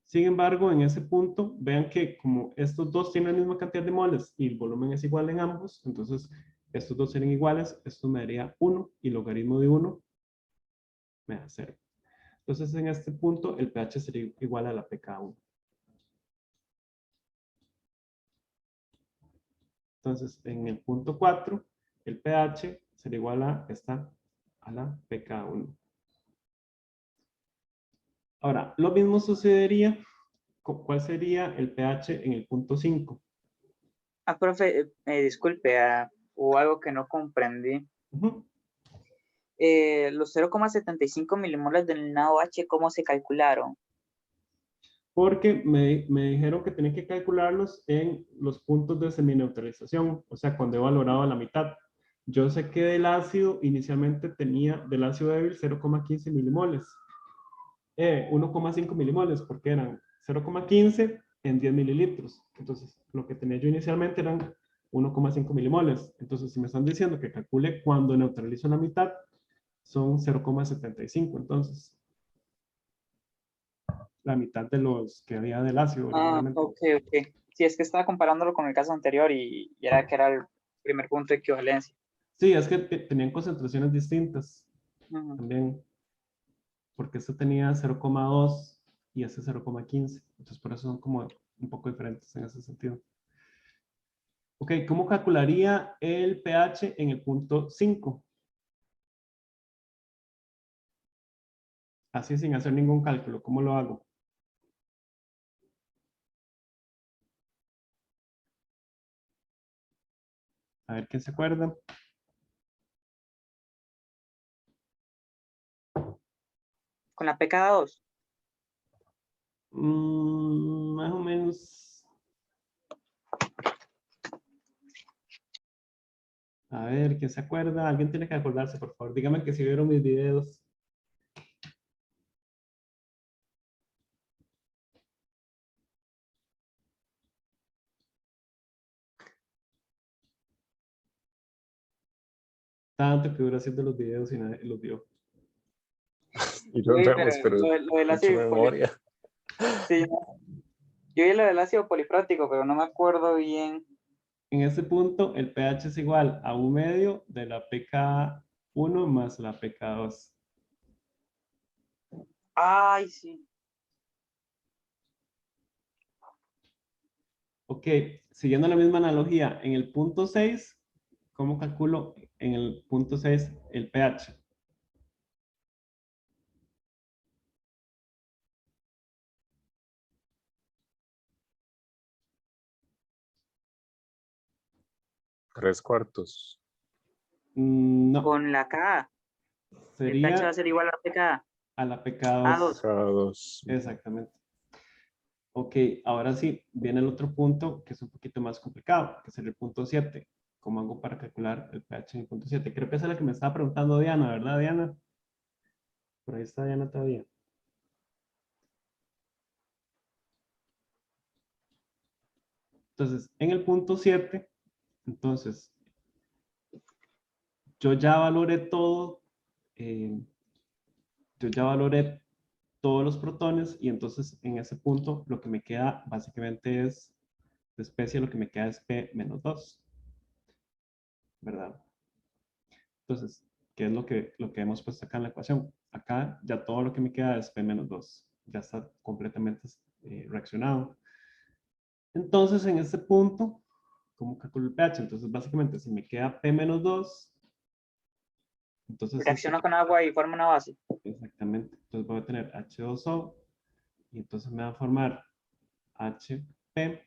Sin embargo, en ese punto, vean que como estos dos tienen la misma cantidad de moles y el volumen es igual en ambos, entonces estos dos serían iguales, esto me daría 1 y logaritmo de 1 me da 0. Entonces, en este punto, el pH sería igual a la pK1. Entonces, en el punto 4, el pH sería igual a la pK1. Ahora, lo mismo sucedería, ¿cuál sería el pH en el punto 5? Profe, disculpe, hubo algo que no comprendí. Los 0,75 milimoles del NaOH, ¿cómo se calcularon? Porque me dijeron que tenía que calcularlos en los puntos de semineutralización, o sea, cuando he valorado a la mitad. Yo sé que del ácido inicialmente tenía, del ácido débil, 0,15 milimoles. 1,5 milimoles, porque eran 0,15 en 10 mililitros. Entonces, lo que tenía yo inicialmente eran 1,5 milimoles. Entonces, si me están diciendo que calcule cuando neutralizo la mitad, son 0,75. Entonces, la mitad de los que había del ácido originalmente. Ok. Sí, es que estaba comparándolo con el caso anterior y era que era el primer punto de equivalencia. Sí, es que tenían concentraciones distintas también. Porque este tenía 0,2 y este 0,15. Entonces, por eso son como un poco diferentes en ese sentido. Ok, ¿cómo calcularía el pH en el punto 5? Así sin hacer ningún cálculo, ¿cómo lo hago? A ver quién se acuerda. Con la pK2. Más o menos. A ver, ¿quién se acuerda? Alguien tiene que acordarse, por favor. Dígame que si vieron mis videos. Tanto que dura haciendo los videos y nadie los vio. Y yo Sí, enfermos, pero lo del mucha ácido memoria. sí, yo vi lo del ácido polifrático, pero no me acuerdo bien. En este punto, el pH es igual a 1/2 de la pK1 más la pK2. Ay, sí. Ok, siguiendo la misma analogía, en el punto 6, ¿cómo calculo en el punto 6 el pH? Tres cuartos. No, Con la K. El pH va a sería ser igual a la pK. a la pK2. A2. Cada dos. Exactamente. Ok, ahora sí, viene el otro punto que es un poquito más complicado, que es el punto 7. ¿Cómo hago para calcular el pH en el punto 7? Creo que esa es la que me estaba preguntando Diana, ¿verdad, Diana? Por ahí está Diana todavía. Entonces, en el punto 7, entonces, yo ya valoré todo, yo ya valoré todos los protones y entonces en ese punto lo que me queda básicamente es, de especie lo que me queda es P-2, ¿verdad? Entonces, ¿qué es lo que hemos puesto acá en la ecuación? Acá ya todo lo que me queda es P-2, ya está completamente reaccionado. Entonces, en este punto, ¿cómo calculo el pH? Entonces, básicamente, si me queda P-2, entonces Reacciona con agua y forma una base. exactamente. Entonces voy a tener H2O y entonces me va a formar HP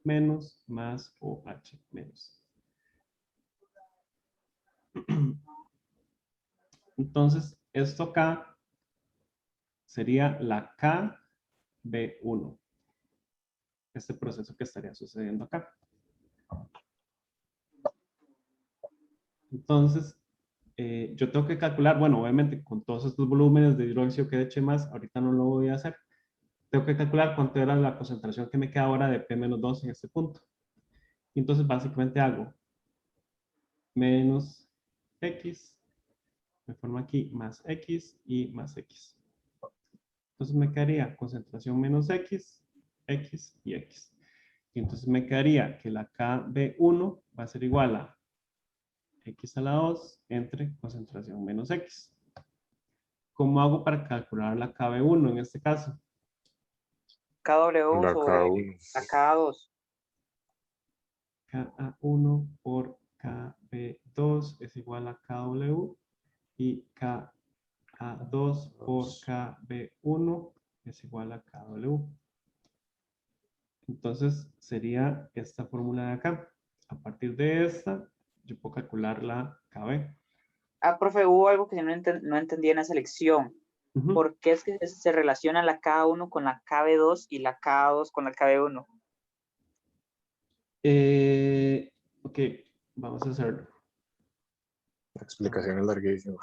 menos más OH menos. Entonces, esto acá sería la KB1. Este proceso que estaría sucediendo acá. Entonces, yo tengo que calcular, bueno, obviamente con todos estos volúmenes de hidróxido que eché más, ahorita no lo voy a hacer. Tengo que calcular cuánto era la concentración que me queda ahora de P-2 en este punto. Y entonces básicamente hago menos X, me formo aquí más X y más X. Entonces me quedaría concentración menos X, X y X. Y entonces me quedaría que la KB1 va a ser igual a X a la 2 entre concentración menos X. ¿Cómo hago para calcular la KB1 en este caso? KW La sobre K1. la K2. Ka1 por KB2 es igual a KW y Ka2 por KB1 es igual a KW. Entonces sería esta fórmula de acá. A partir de esta, yo puedo calcular la KB. Ah, profe, hubo algo que no entendí en esa lección. Ujú. ¿Por qué es que se relaciona la K1 con la KB2 y la K2 con la KB1? Ok, vamos a hacerlo. La explicación es larguísima.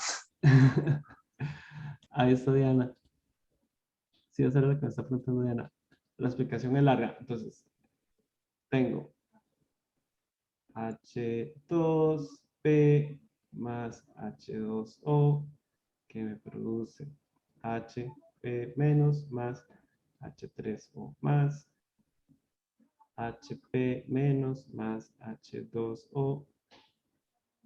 Ahí está Diana. Sí, esa era la que me está preguntando Diana. La explicación es larga. Entonces, tengo H2P más H2O que me produce HP menos más H3O más HP menos más H2O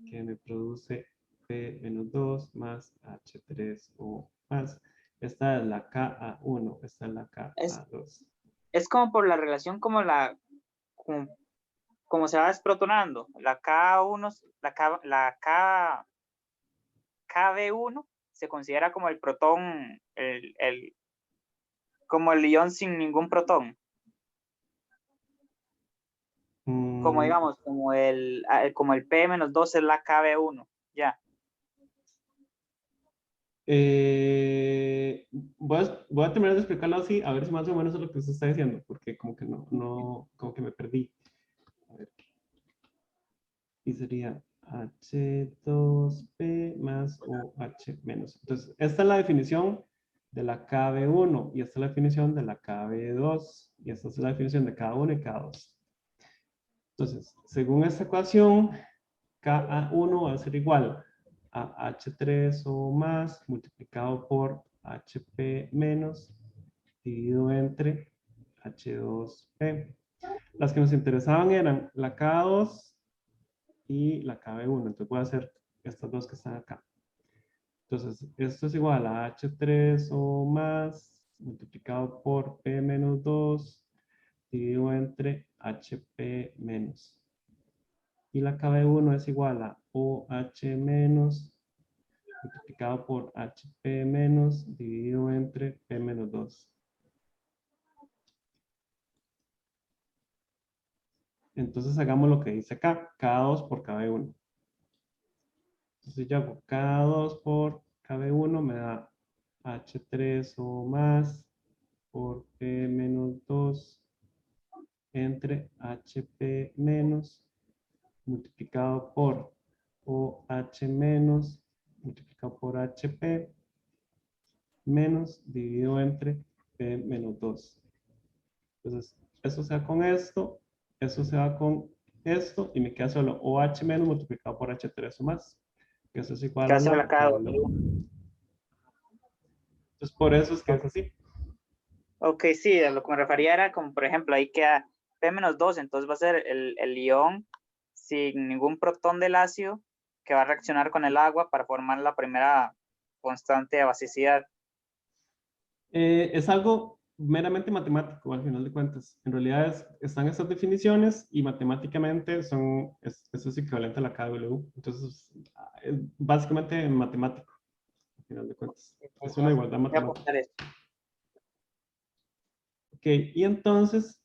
que me produce P-2 más H3O más. Esta es la Ka1, esta es la Ka2. Es como por la relación como se va desprotonando. La K1, KB1 se considera como el protón, como el ion sin ningún protón. como digamos, como el P-2 es la KB1, ya. Voy a terminar de explicarlo así, a ver si más o menos es lo que usted está diciendo, porque como que como que me perdí. A ver. Y sería H2P más OH menos. Entonces, esta es la definición de la KB1 y esta es la definición de la KB2 y esta es la definición de cada uno y cada dos. Entonces, según esta ecuación, Ka1 va a ser igual a H3 o más multiplicado por HP menos dividido entre H2P. Las que nos interesaban eran la K2 y la KB1. Entonces voy a hacer estas dos que están acá. Entonces, esto es igual a H3 o más multiplicado por P menos 2 dividido entre HP menos. Y la KB1 es igual a OH menos multiplicado por HP menos dividido entre P menos 2. Entonces hagamos lo que dice acá, K2 por KB1. Entonces yo hago K2 por KB1 me da H3 o más por P menos 2 entre HP menos multiplicado por OH menos multiplicado por HP menos dividido entre P menos 2. Entonces, eso se va con esto, eso se va con esto, y me queda solo OH menos multiplicado por H3 o más, que eso es igual a Casi la la KB1. Entonces, por eso es que es así. Ok, sí, a lo que me refería era como, por ejemplo, ahí queda P-2, entonces va a ser el ion sin ningún protón del ácido que va a reaccionar con el agua para formar la primera constante de basicidad. Es algo meramente matemático al final de cuentas. En realidad están estas definiciones y matemáticamente eso es equivalente a la KW. Entonces, es básicamente matemático al final de cuentas. Es una igualdad Voy a matemática. apuntar esto. Ok, y entonces,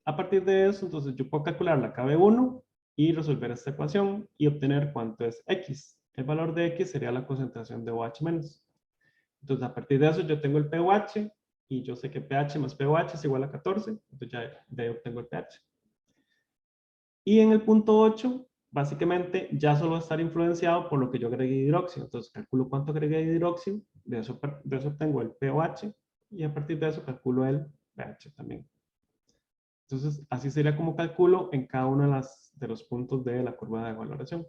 a partir de eso, entonces yo puedo calcular la KB1 y resolver esta ecuación y obtener cuánto es X. El valor de X sería la concentración de OH menos. Entonces, a partir de eso, yo tengo el pOH y yo sé que pH más pOH es igual a 14. Entonces, ya de ahí obtengo el pH. Y en el punto 8, básicamente, ya solo va a estar influenciado por lo que yo agregué de hidróxido. Entonces, calculo cuánto agregué de hidróxido, de eso obtengo el pOH y a partir de eso calculo el pH también. Entonces, así sería como calculo en cada uno de los puntos de la curva de valoración.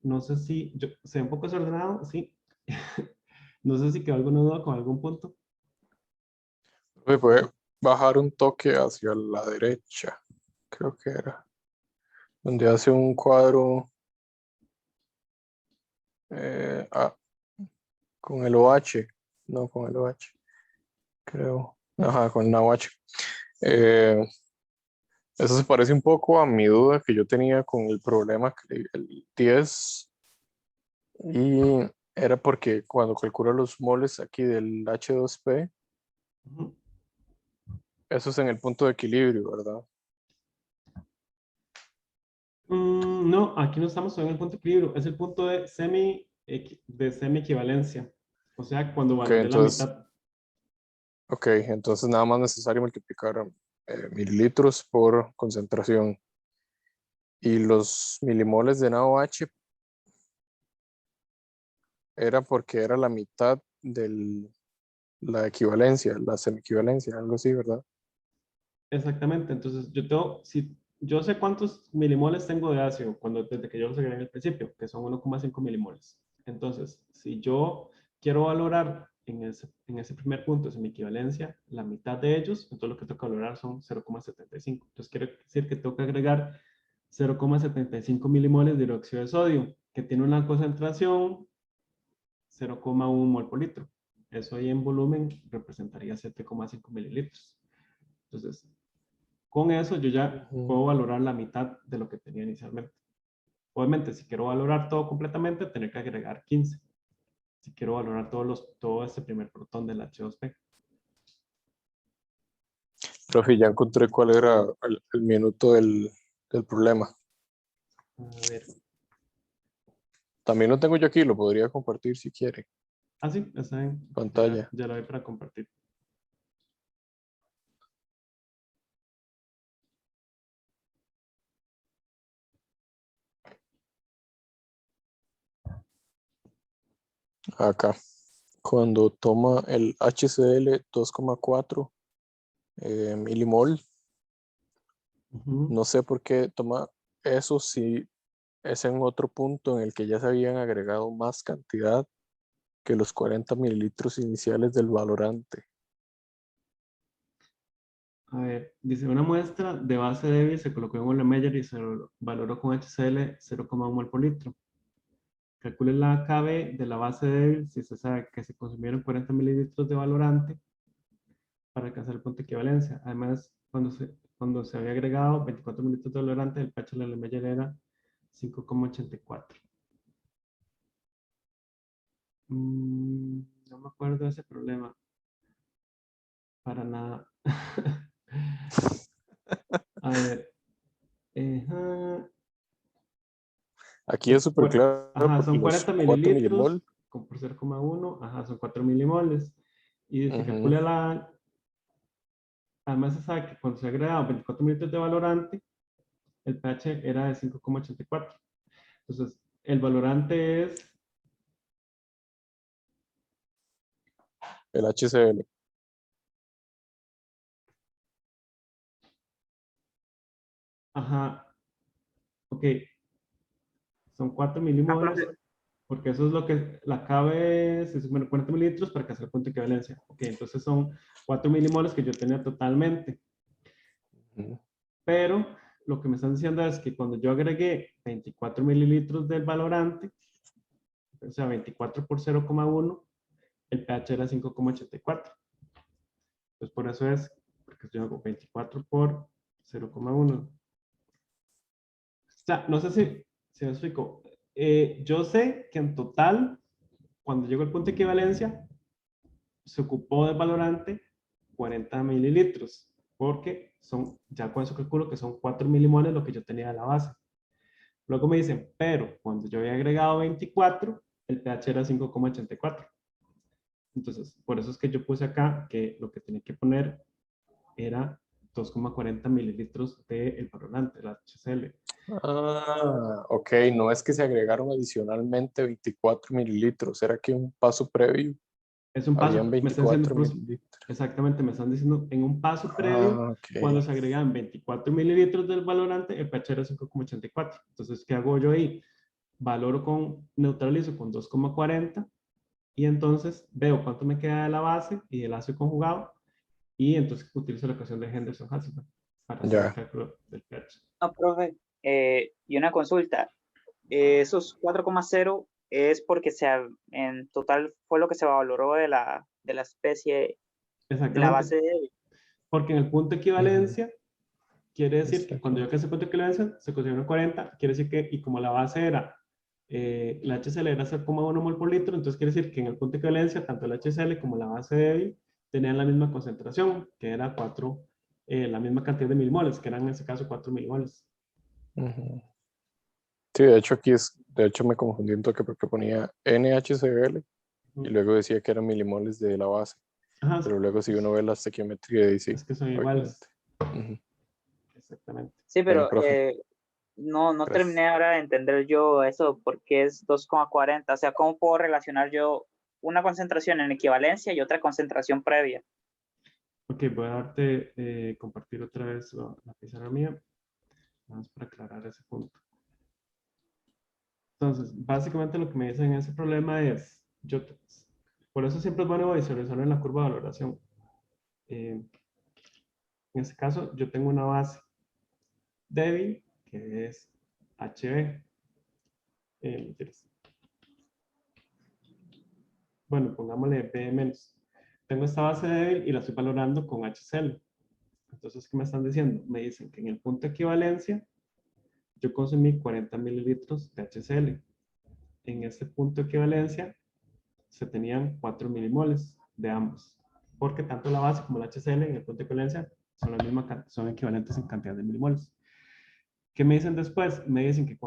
No sé si, se ve un poco desordenado, sí. No sé si quedó alguna duda con algún punto. Me puede bajar un toque hacia la derecha, creo que era, donde hace un cuadro con el OH, no con el OH, creo, ajá, con la OH. Eso se parece un poco a mi duda que yo tenía con el problema, el 10, y era porque cuando calculo los moles aquí del H2P, Ujú. eso es en el punto de equilibrio, ¿verdad? No, aquí no estamos en el punto de equilibrio, es el punto de semi-equivalencia. O sea, cuando Ok, valore la mitad. entonces nada más necesario multiplicar mililitros por concentración. Y los milimoles de NaOH era porque era la mitad de la equivalencia, la semiequivalencia, algo así, ¿verdad? Exactamente, entonces si yo sé cuántos milimoles tengo de ácido desde que yo los agregué en el principio, que son 1,5 milimoles. Entonces, si yo quiero valorar en ese primer punto, mi equivalencia, la mitad de ellos, entonces lo que tengo que valorar son 0,75. Entonces, quiere decir que tengo que agregar 0,75 milimoles de hidróxido de sodio, que tiene una concentración 0,1 mol por litro. Eso ahí en volumen representaría 7,5 mililitros. Entonces, con eso yo ya puedo valorar la mitad de lo que tenía inicialmente. Obviamente, si quiero valorar todo completamente, tener que agregar 15. Si quiero valorar todo este primer protón del H2P. Profe, ya encontré cuál era el minuto del del problema. A ver. También lo tengo yo aquí, lo podría compartir si quiere. Ah, sí, está en Pantalla. Ya lo voy para compartir. Acá. Cuando toma el HCl 2,4 milimol, Ujú. no sé por qué toma eso si es en otro punto en el que ya se habían agregado más cantidad que los 40 mililitros iniciales del valorante. A ver, dice, una muestra de base débil se colocó en un Meyer y se valoró con HCl 0,1 mol por litro. Calcule la KB de la base débil si se sabe que se consumieron 40 mililitros de valorante para alcanzar el punto de equivalencia. Además, cuando se había agregado 24 mililitros de valorante, el pH de la Meyer era 5,84. No me acuerdo de ese problema. Para nada. A ver. Aquí es súper claro Ajá, porque son los 40 4 mililitros milimol. por 0,1. Ajá, son 4 milimoles. Y dice, Ujú. calcula la... Además se sabe que cuando se agrega 24 mililitros de valorante, el pH era de 5,84. Entonces, el valorante es... El HCl. Ajá, ok. Son 4 Ah, milimoles, profe, porque eso es lo que la cabe, se supone 40 mililitros para que sea el punto de equivalencia. Ok, entonces son 4 milimoles que yo tenía totalmente. Ujú. Pero lo que me están diciendo es que cuando yo agregué 24 mililitros del valorante, o sea, 24 por 0,1, el pH era 5,84. Entonces por eso es, porque yo hago 24 por 0,1. O sea, no sé si me explico. Yo sé que en total, cuando llegó el punto de equivalencia, se ocupó del valorante 40 mililitros, porque ya con eso calculo que son 4 milimoles lo que yo tenía de la base. Luego me dicen, pero cuando yo había agregado 24, el pH era 5,84. Entonces, por eso es que yo puse acá que lo que tenía que poner era 2,40 mililitros del valorante, el HCl. Ah, ok, no es que se agregaron adicionalmente 24 mililitros, era que un paso previo Es un habían paso, me están diciendo, 24 mililitros. exactamente, me están diciendo, en un paso previo, Ah, ok. cuando se agregaban 24 mililitros del valorante, el pH era 5,84. Entonces, ¿qué hago yo ahí? Neutralizo con 2,40 y entonces veo cuánto me queda de la base y del ácido conjugado y entonces utilizo la ecuación de Henderson-Hasselbalch para hacer el Ya. cálculo del pH. no, profe, y una consulta. Esos 4,0 es porque en total fue lo que se valoró de la especie de la Exactamente, base de... porque en el punto de Ujú. equivalencia quiere decir que cuando yo Exacto. que ese punto de equivalencia se consiguieron 40, quiere decir que, y como la base era, la HCl era 0,1 mol por litro, entonces quiere decir que en el punto de equivalencia, tanto la HCl como la base débil tenían la misma concentración, que era 4, la misma cantidad de milimoles, que eran en ese caso 4 milimoles. Ujú. Sí, de hecho de hecho me confundí un toque porque ponía NaHCl y luego decía que eran milimoles de la base, Ajá, pero luego si uno ve la estequiometría dice, es que son obviamente. iguales, Ujú. exactamente. Sí, Bueno, pero profe, no gracias. terminé ahora de entender yo eso, porque es 2,40. O sea, ¿cómo puedo relacionar yo una concentración en equivalencia y otra concentración previa? Ok, voy a darte, compartir otra vez la pizarra mía, vamos para aclarar ese punto. Entonces, básicamente lo que me dicen en ese problema es, por eso siempre es bueno visualizarlo en la curva de valoración. En este caso, yo tengo una base débil, que es HB. Mentiras. Bueno, pongámosle B menos. Tengo esta base débil y la estoy valorando con HCl. Entonces, ¿qué me están diciendo? Me dicen que en el punto de equivalencia, yo consumí 40 mililitros de HCl. En este punto de equivalencia, se tenían 4 milimoles de ambos. Porque tanto la base como la HCl en el punto de equivalencia son equivalentes en cantidad de milimoles. ¿Qué me dicen después? Me dicen que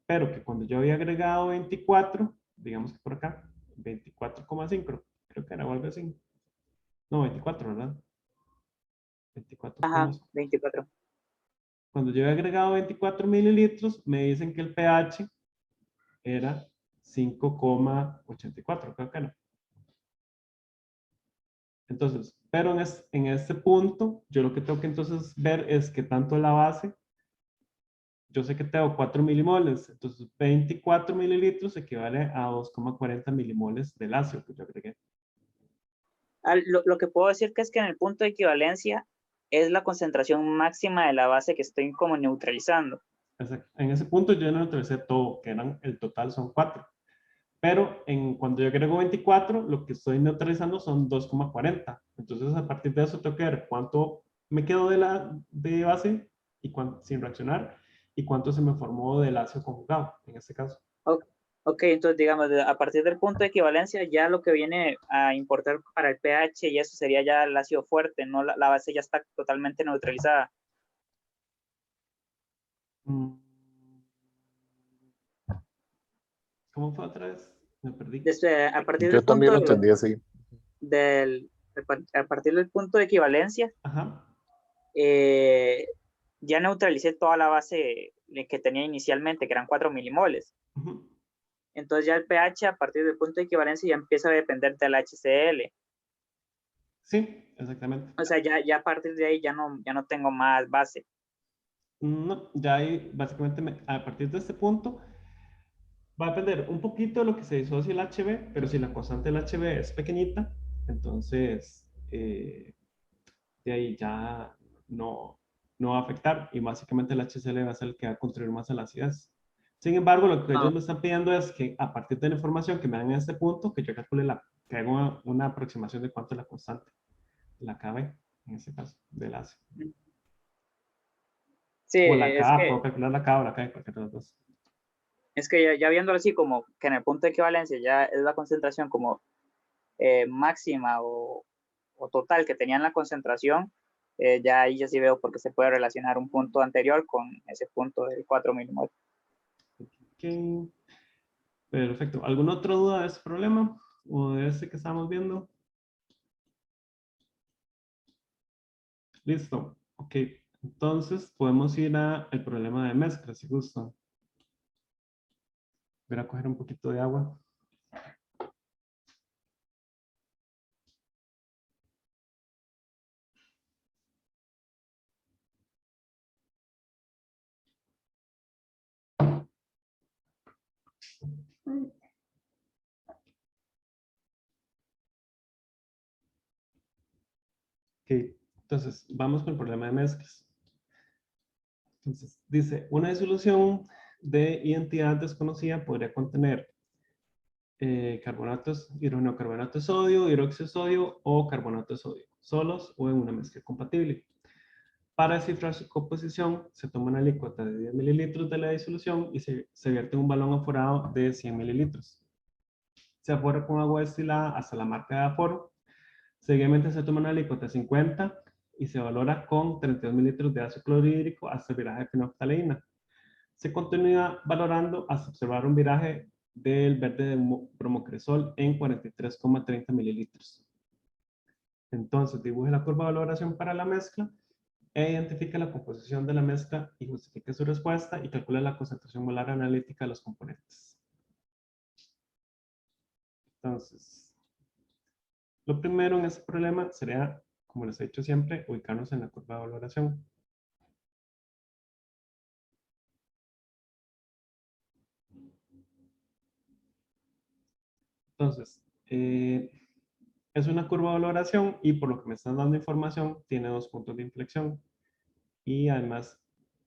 pero que cuando yo había agregado 24, digamos que por acá, 24,5, creo que era o algo así. No, 24, ¿verdad? 24, Ajá, 24. cuando yo había agregado 24 mililitros, me dicen que el pH era 5,84, creo que no. Entonces, pero en este punto, yo lo que tengo que entonces ver es que tanto la base, yo sé que tengo 4 milimoles, entonces 24 mililitros equivale a 2,40 milimoles del ácido que yo agregué. Lo que puedo decir que es que en el punto de equivalencia es la concentración máxima de la base que estoy como neutralizando. En ese punto yo neutralicé todo, que el total son 4. Pero cuando yo agrego 24, lo que estoy neutralizando son 2,40. Entonces, a partir de eso, tengo que ver cuánto me quedó de base y sin reaccionar y cuánto se me formó del ácido conjugado, en este caso. Ok, entonces digamos, a partir del punto de equivalencia, ya lo que viene a importar para el pH y eso sería ya el ácido fuerte, no la base ya está totalmente neutralizada. ¿Cómo fue otra vez? Me perdí. A partir Yo del punto también lo entendí así. a partir del punto de equivalencia, Ajá. ya neutralicé toda la base que tenía inicialmente, que eran 4 milimoles. Ujú. Entonces ya el pH a partir del punto de equivalencia ya empieza a depender del HCl. Sí, exactamente. O sea, ya a partir de ahí ya no tengo más base. No, ya ahí básicamente a partir de este punto va a depender un poquito de lo que se disocie el HB, pero si la constante del HB es pequeñita, entonces de ahí ya no va a afectar y básicamente el HCl va a ser el que va a construir más la acidez. Sin embargo, lo que ellos me están pidiendo es que a partir de la información que me dan en este punto, que yo calcule que haga una aproximación de cuánto es la constante, la KB, en este caso, del ácido. Sí, O la K, puedo calcular la K o la K, cualquiera de las dos. es que ya viéndolo así como que en el punto de equivalencia ya es la concentración como máxima o total que tenían la concentración, ya ahí ya sí veo por qué se puede relacionar un punto anterior con ese punto del 4 milimoles. Okay. Perfecto. ¿Alguna otra duda de este problema o de este que estamos viendo? Listo. Ok. Entonces podemos ir al problema de mezcla, si gustan. Voy a coger un poquito de agua. Ok. Entonces, vamos con el problema de mezclas. Entonces, dice, una disolución de identidad desconocida podría contener hidrogeноcarbonato de sodio, hidróxido de sodio o carbonato de sodio, solos o en una mezcla compatible. Para descifrar su composición, se toma una alícuota de 10 mililitros de la disolución y se vierte en un balón aforado de 100 mililitros. Se afora con agua destilada hasta la marca de aforo. Seguidamente se toma una alícuota de 50 y se valora con 32 mililitros de ácido clorhídrico hasta el viraje de fenolftaleína. Se continúa valorando hasta observar un viraje del verde de bromocresol en 43,30 mililitros. Entonces, dibuje la curva de valoración para la mezcla e identifica la composición de la mezcla y justifique su respuesta y calcula la concentración molar analítica de los componentes. Entonces, lo primero en este problema sería, como les he dicho siempre, ubicarnos en la curva de valoración. Entonces, es una curva de valoración y por lo que me están dando información, tiene 2 puntos de inflexión. Y además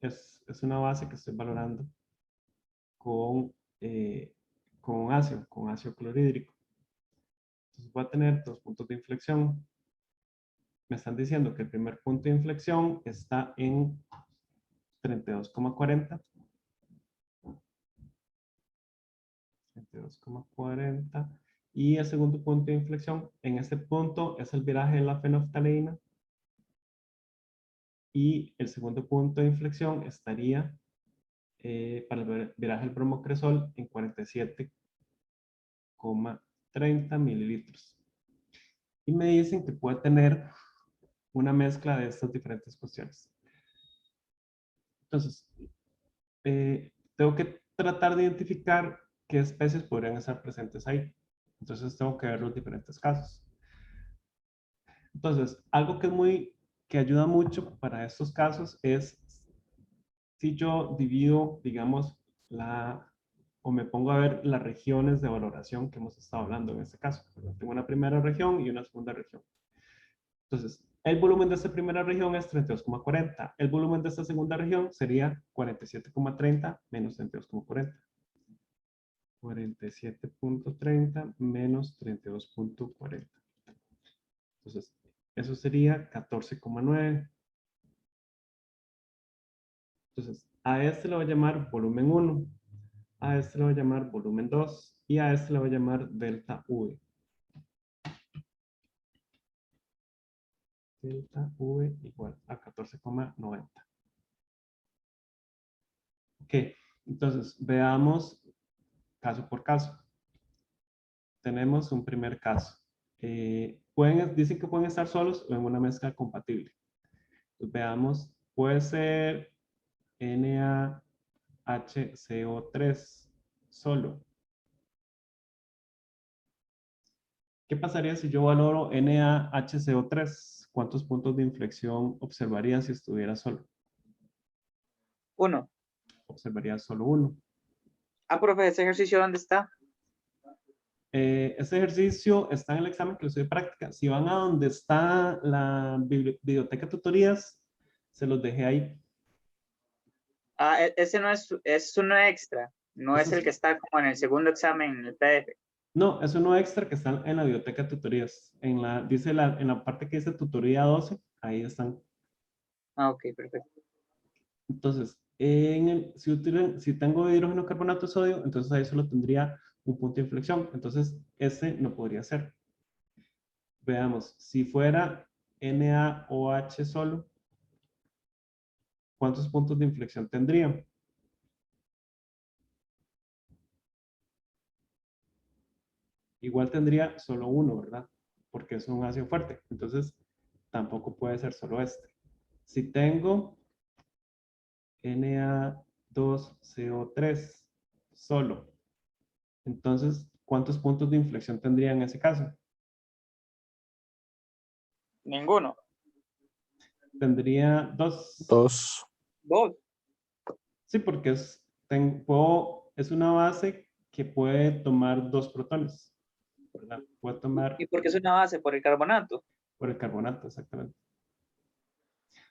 es una base que estoy valorando con, con ácido clorhídrico. Entonces voy a tener 2 puntos de inflexión. Me están diciendo que el primer punto de inflexión está en 32,40. 32,40. Y el segundo punto de inflexión, en este punto es el viraje de la fenolftaleína. Y el segundo punto de inflexión estaría para el viraje del bromocresol en 47,30 mililitros. Y me dicen que puede tener una mezcla de estas diferentes cuestiones. Entonces, tengo que tratar de identificar qué especies podrían estar presentes ahí. Entonces, tengo que ver los diferentes casos. Entonces, algo que ayuda mucho para estos casos es si yo divido, digamos, o me pongo a ver las regiones de valoración que hemos estado hablando en este caso. Tengo una primera región y una segunda región. Entonces, el volumen de esta primera región es 32,40. El volumen de esta segunda región sería 47,30 menos 32,40. 47,30 menos 32,40. Entonces, eso sería 14,9. Entonces, a este le voy a llamar volumen 1, a este le voy a llamar volumen 2 y a este le voy a llamar delta V. Delta V igual a 14,90. Ok, entonces veamos caso por caso. Tenemos un primer caso. Dicen que pueden estar solos o en una mezcla compatible. Entonces, veamos, puede ser NaHCO3 solo. ¿Qué pasaría si yo valoro NaHCO3? ¿Cuántos puntos de inflexión observaría si estuviera solo? 1. Observaría solo uno. Ah, profe, ¿ese ejercicio dónde está? Este ejercicio está en el examen que lo estoy de práctica. Si van a donde está la biblioteca tutorías, se los dejé ahí. Ah, ese no es uno extra. No Eso es el que está como en el segundo examen en el PDF. No, es uno extra que está en la biblioteca tutorías. En la parte que dice tutoría 12, ahí están. Ah, ok, perfecto. Entonces, si tengo hidrógeno carbonato de sodio, entonces ahí solo tendría un punto de inflexión. Entonces, ese no podría ser. Veamos, si fuera NaOH solo, ¿cuántos puntos de inflexión tendría? Igual tendría solo uno, ¿verdad? Porque es un ácido fuerte. Entonces, tampoco puede ser solo este. Si tengo Na2CO3 solo, entonces, ¿cuántos puntos de inflexión tendría en ese caso? Ninguno. Tendría dos. 2. 2. Sí, porque es una base que puede tomar 2 protones, ¿verdad? Puede tomar ¿Y por qué es una base? Por el carbonato. por el carbonato, exactamente.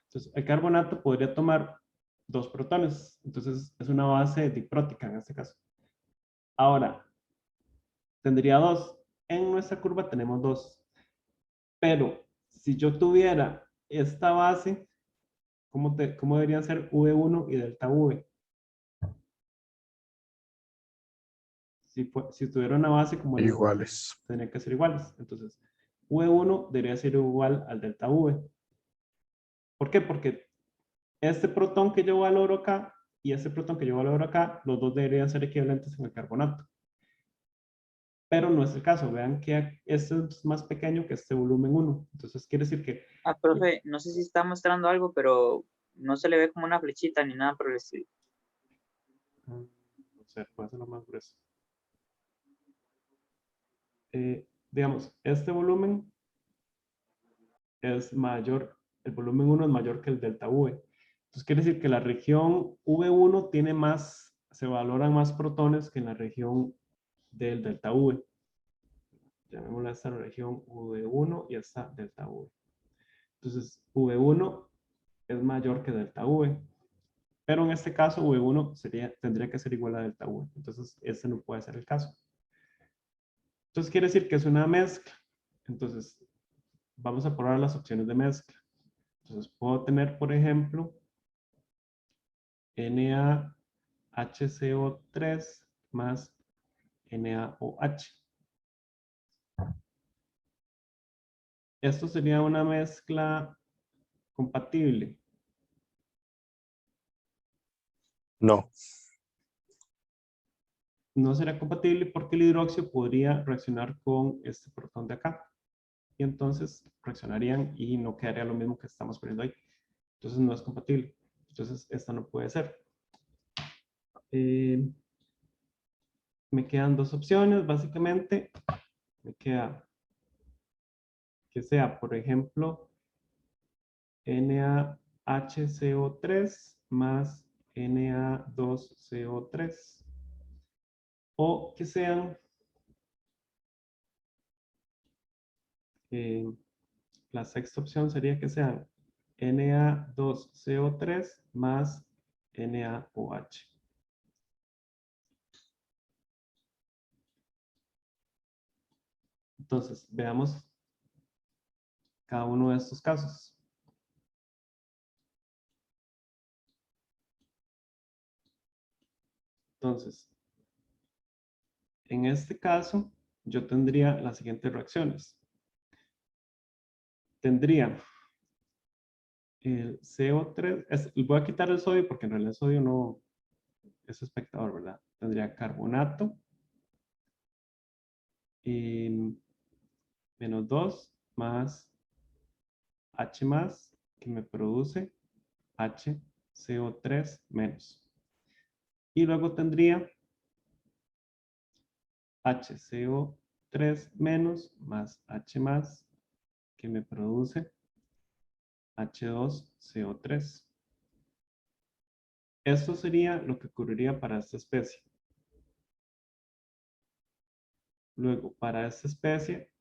Entonces, el carbonato podría tomar 2 protones. Entonces, es una base diprótica en este caso. Ahora, tendría 2. En nuestra curva tenemos 2. Pero, si yo tuviera esta base, ¿cómo deberían ser V1 y delta V? Si tuviera una base como el Iguales. tendría que ser iguales. Entonces, V1 debería ser igual al delta V. ¿Por qué? Porque este protón que yo valoro acá y este protón que yo valoro acá, los dos deberían ser equivalentes en el carbonato. Pero no es el caso. Vean que este es más pequeño que este volumen 1. Entonces, quiere decir que... Ah, profe, no sé si está mostrando algo, pero no se le ve como una flechita ni nada por el estilo. No sé, puede hacerlo más grueso. Digamos, este volumen es mayor, el volumen 1 es mayor que el delta V. Entonces quiere decir que la región V1 tiene más, se valoran más protones que en la región del delta V. Llamémosla esta región V1 y esta delta V. Entonces V1 es mayor que delta V. Pero en este caso V1 tendría que ser igual a delta V. Entonces este no puede ser el caso. Entonces quiere decir que es una mezcla. Entonces vamos a probar las opciones de mezcla. Entonces puedo tener, por ejemplo, NaHCO3 más NaOH. Esto sería una mezcla compatible. No. no sería compatible porque el hidroxio podría reaccionar con este protón de acá. Y entonces reaccionarían y no quedaría lo mismo que estamos poniendo ahí. Entonces no es compatible. Entonces esta no puede ser. Me quedan dos opciones, básicamente. Me queda que sea, por ejemplo, NaHCO3 más Na2CO3. O que sean la sexta opción sería que sean Na2CO3 más NaOH. Entonces, veamos cada uno de estos casos. Entonces, en este caso, yo tendría las siguientes reacciones. Tendría el CO3, voy a quitar el sodio porque en realidad el sodio no es espectador, ¿verdad? Tendría carbonato, menos 2 más H más, que me produce HCO3 menos. Y luego tendría HCO3 menos más H más, que me produce H2CO3. Esto sería lo que ocurriría para esta especie. Luego, para esta especie,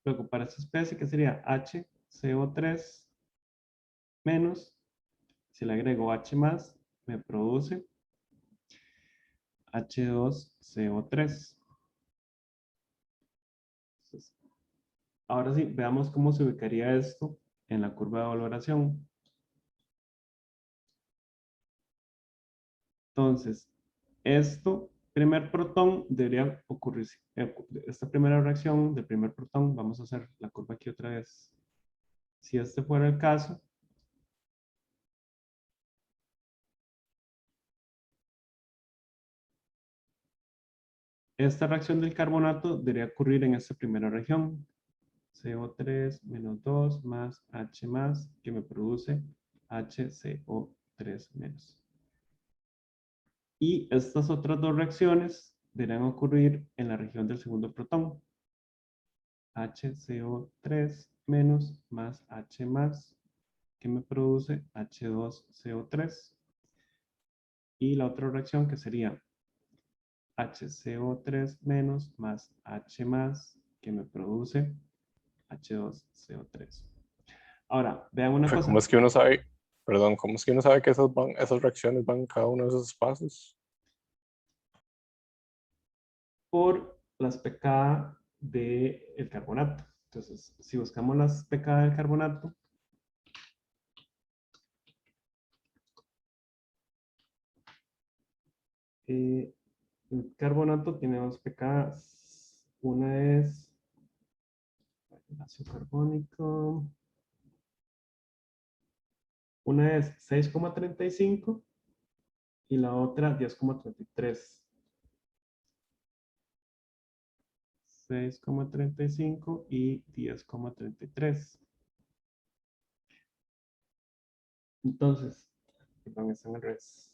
luego para esta especie, que sería HCO3 menos, si le agrego H más, me produce H2CO3. Entonces, ahora sí, veamos cómo se ubicaría esto en la curva de valoración. Entonces, primer protón debería ocurrir, esta primera reacción del primer protón, vamos a hacer la curva aquí otra vez. Si este fuera el caso, esta reacción del carbonato debería ocurrir en esta primera región. CO3 menos 2 más H más, que me produce HCO3 menos. Y estas otras dos reacciones deberán ocurrir en la región del segundo protón. HCO3 menos más H más, que me produce H2CO3. Y la otra reacción que sería HCO3 menos más H más, que me produce H2CO3. Ahora, vean una cosa. ¿Cómo es que uno sabe, perdón, cómo es que uno sabe que esas reacciones van en cada uno de esos espacios? Por las pK del carbonato. Entonces, si buscamos las pK del carbonato, el carbonato tiene dos pKs. Una es el ácido carbónico. Una es 6,35 y la otra 10,33. 6,35 y 10,33. Entonces, perdón, están al revés.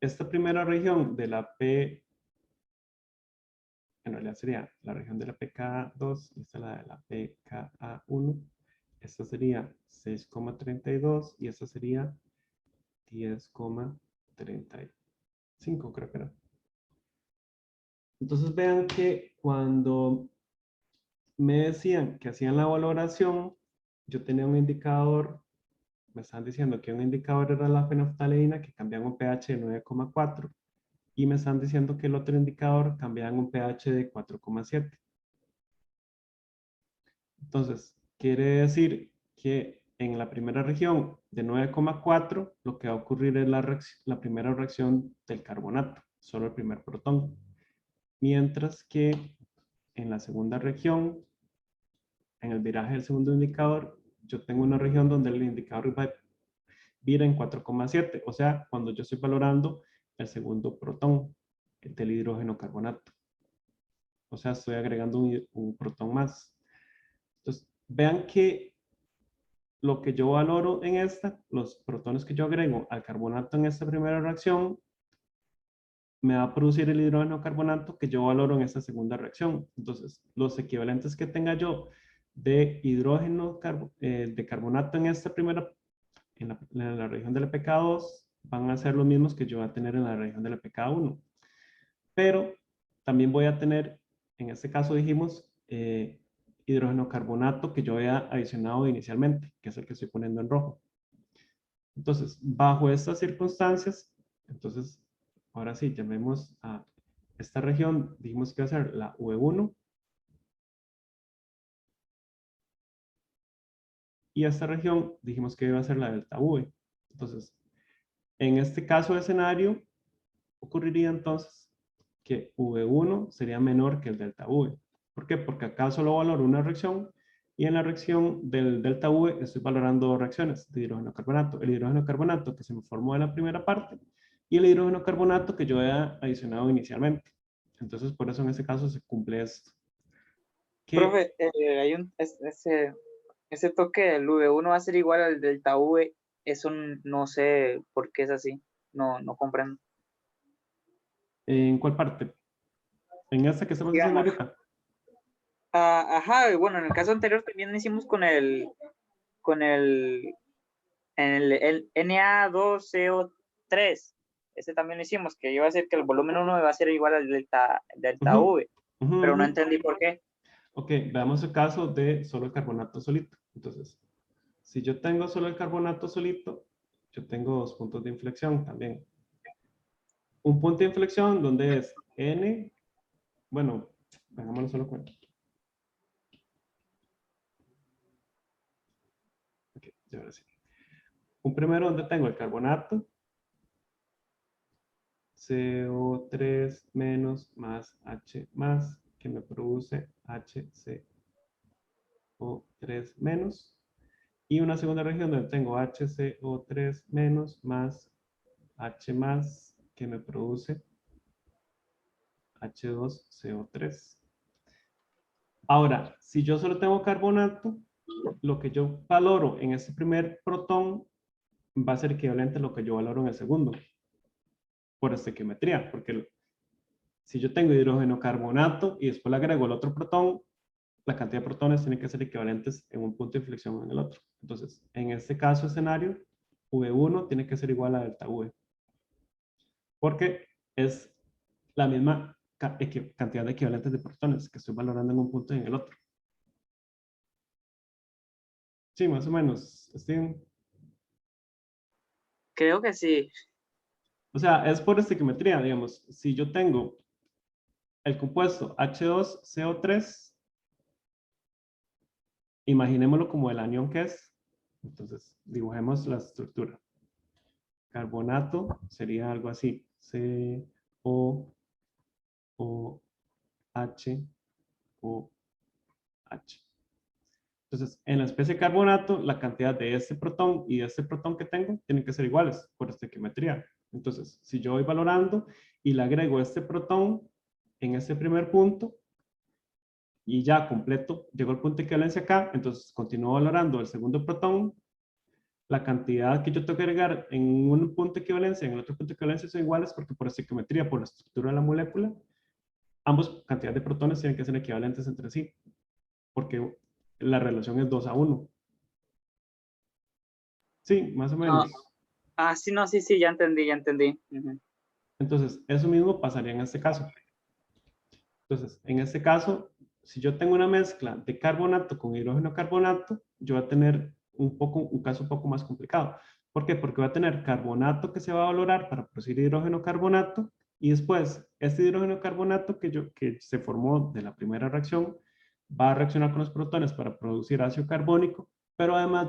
Esta primera región de la P, en realidad sería la región de la pKa2 y esta la de la pKa1. Esta sería 6,32 y esta sería 10,35, creo que era. Entonces vean que cuando me decían que hacían la valoración, yo tenía un indicador, me estaban diciendo que un indicador era la fenolftaleína que cambiaba un pH de 9,4 y me están diciendo que el otro indicador cambiaba un pH de 4,7. Entonces, quiere decir que en la primera región de 9,4, lo que va a ocurrir es la primera reacción del carbonato, solo el primer protón. Mientras que en la segunda región, en el viraje del segundo indicador, yo tengo una región donde el indicador vira en 4,7, o sea, cuando yo estoy valorando el segundo protón del hidrógeno carbonato. O sea, estoy agregando un protón más. Entonces, vean que lo que yo valoro en esta, los protones que yo agrego al carbonato en esta primera reacción, me va a producir el hidrógeno carbonato que yo valoro en esta segunda reacción. Entonces, los equivalentes que tenga yo de hidrógeno de carbonato en esta primera, en la región del pK2, van a ser los mismos que yo voy a tener en la región del pK1. Pero también voy a tener, en este caso dijimos, hidrógeno carbonato que yo había adicionado inicialmente, que es el que estoy poniendo en rojo. Entonces, bajo estas circunstancias, entonces, ahora sí, llamemos a esta región, dijimos que va a ser la V1. Y a esta región dijimos que iba a ser la delta V. Entonces, en este caso de escenario, ocurriría entonces que V1 sería menor que el delta V. ¿Por qué? Porque acá solo valoro una reacción y en la reacción del delta V estoy valorando dos reacciones de hidrógeno carbonato. El hidrógeno carbonato que se me formó en la primera parte y el hidrógeno carbonato que yo había adicionado inicialmente. Entonces, por eso en este caso se cumple esto. Profe, hay ese toque del V1 va a ser igual al delta V. Eso no sé por qué es así. No comprendo. ¿En cuál parte? ¿En esta que estamos diciendo Digamos, ahorita? ajá, bueno, en el caso anterior también hicimos con el Na2CO3. Ese también lo hicimos, que iba a ser que el volumen 1 va a ser igual al delta V, pero no entendí por qué. Ok, veamos el caso de solo el carbonato solito. Entonces, si yo tengo solo el carbonato solito, yo tengo dos puntos de inflexión también. Un punto de inflexión donde es N, bueno, hagámoslo solo cuenta. Ok, ya ahora sí. Un primero donde tengo el carbonato, CO3 menos más H más, que me produce HCO3 menos. Y una segunda región donde tengo HCO3 menos más H más, que me produce H2CO3. Ahora, si yo solo tengo carbonato, lo que yo valoro en ese primer protón va a ser equivalente a lo que yo valoro en el segundo, por estequiometría, porque si yo tengo hidrógeno carbonato y después le agrego el otro protón, la cantidad de protones tiene que ser equivalentes en un punto de inflexión en el otro. Entonces, en este caso escenario, V1 tiene que ser igual a delta V, porque es la misma cantidad de equivalentes de protones que estoy valorando en un punto y en el otro. Sí, más o menos, Steven. Creo que sí. O sea, es por estequiometría, digamos. Si yo tengo el compuesto H2CO3, imaginémoslo como el anión que es. Entonces, dibujemos la estructura. Carbonato sería algo así. CO, O, H, O, H. Entonces, en la especie de carbonato, la cantidad de este protón y de este protón que tengo tienen que ser iguales por estequiometría. Entonces, si yo voy valorando y le agrego este protón en este primer punto y ya completo, llegó el punto de equivalencia acá, entonces continúo valorando el segundo protón, la cantidad que yo tengo que agregar en un punto de equivalencia, en el otro punto de equivalencia son iguales porque por estequiometría, por la estructura de la molécula, ambos cantidades de protones tienen que ser equivalentes entre sí, porque la relación es 2:1. Sí, más o menos. Sí, no, sí, ya entendí. Entonces, eso mismo pasaría en este caso. Entonces, en este caso, si yo tengo una mezcla de carbonato con hidrógeno carbonato, yo voy a tener un caso un poco más complicado. ¿Por qué? Porque voy a tener carbonato que se va a valorar para producir hidrógeno carbonato y después este hidrógeno carbonato que se formó de la primera reacción va a reaccionar con los protones para producir ácido carbónico Pero además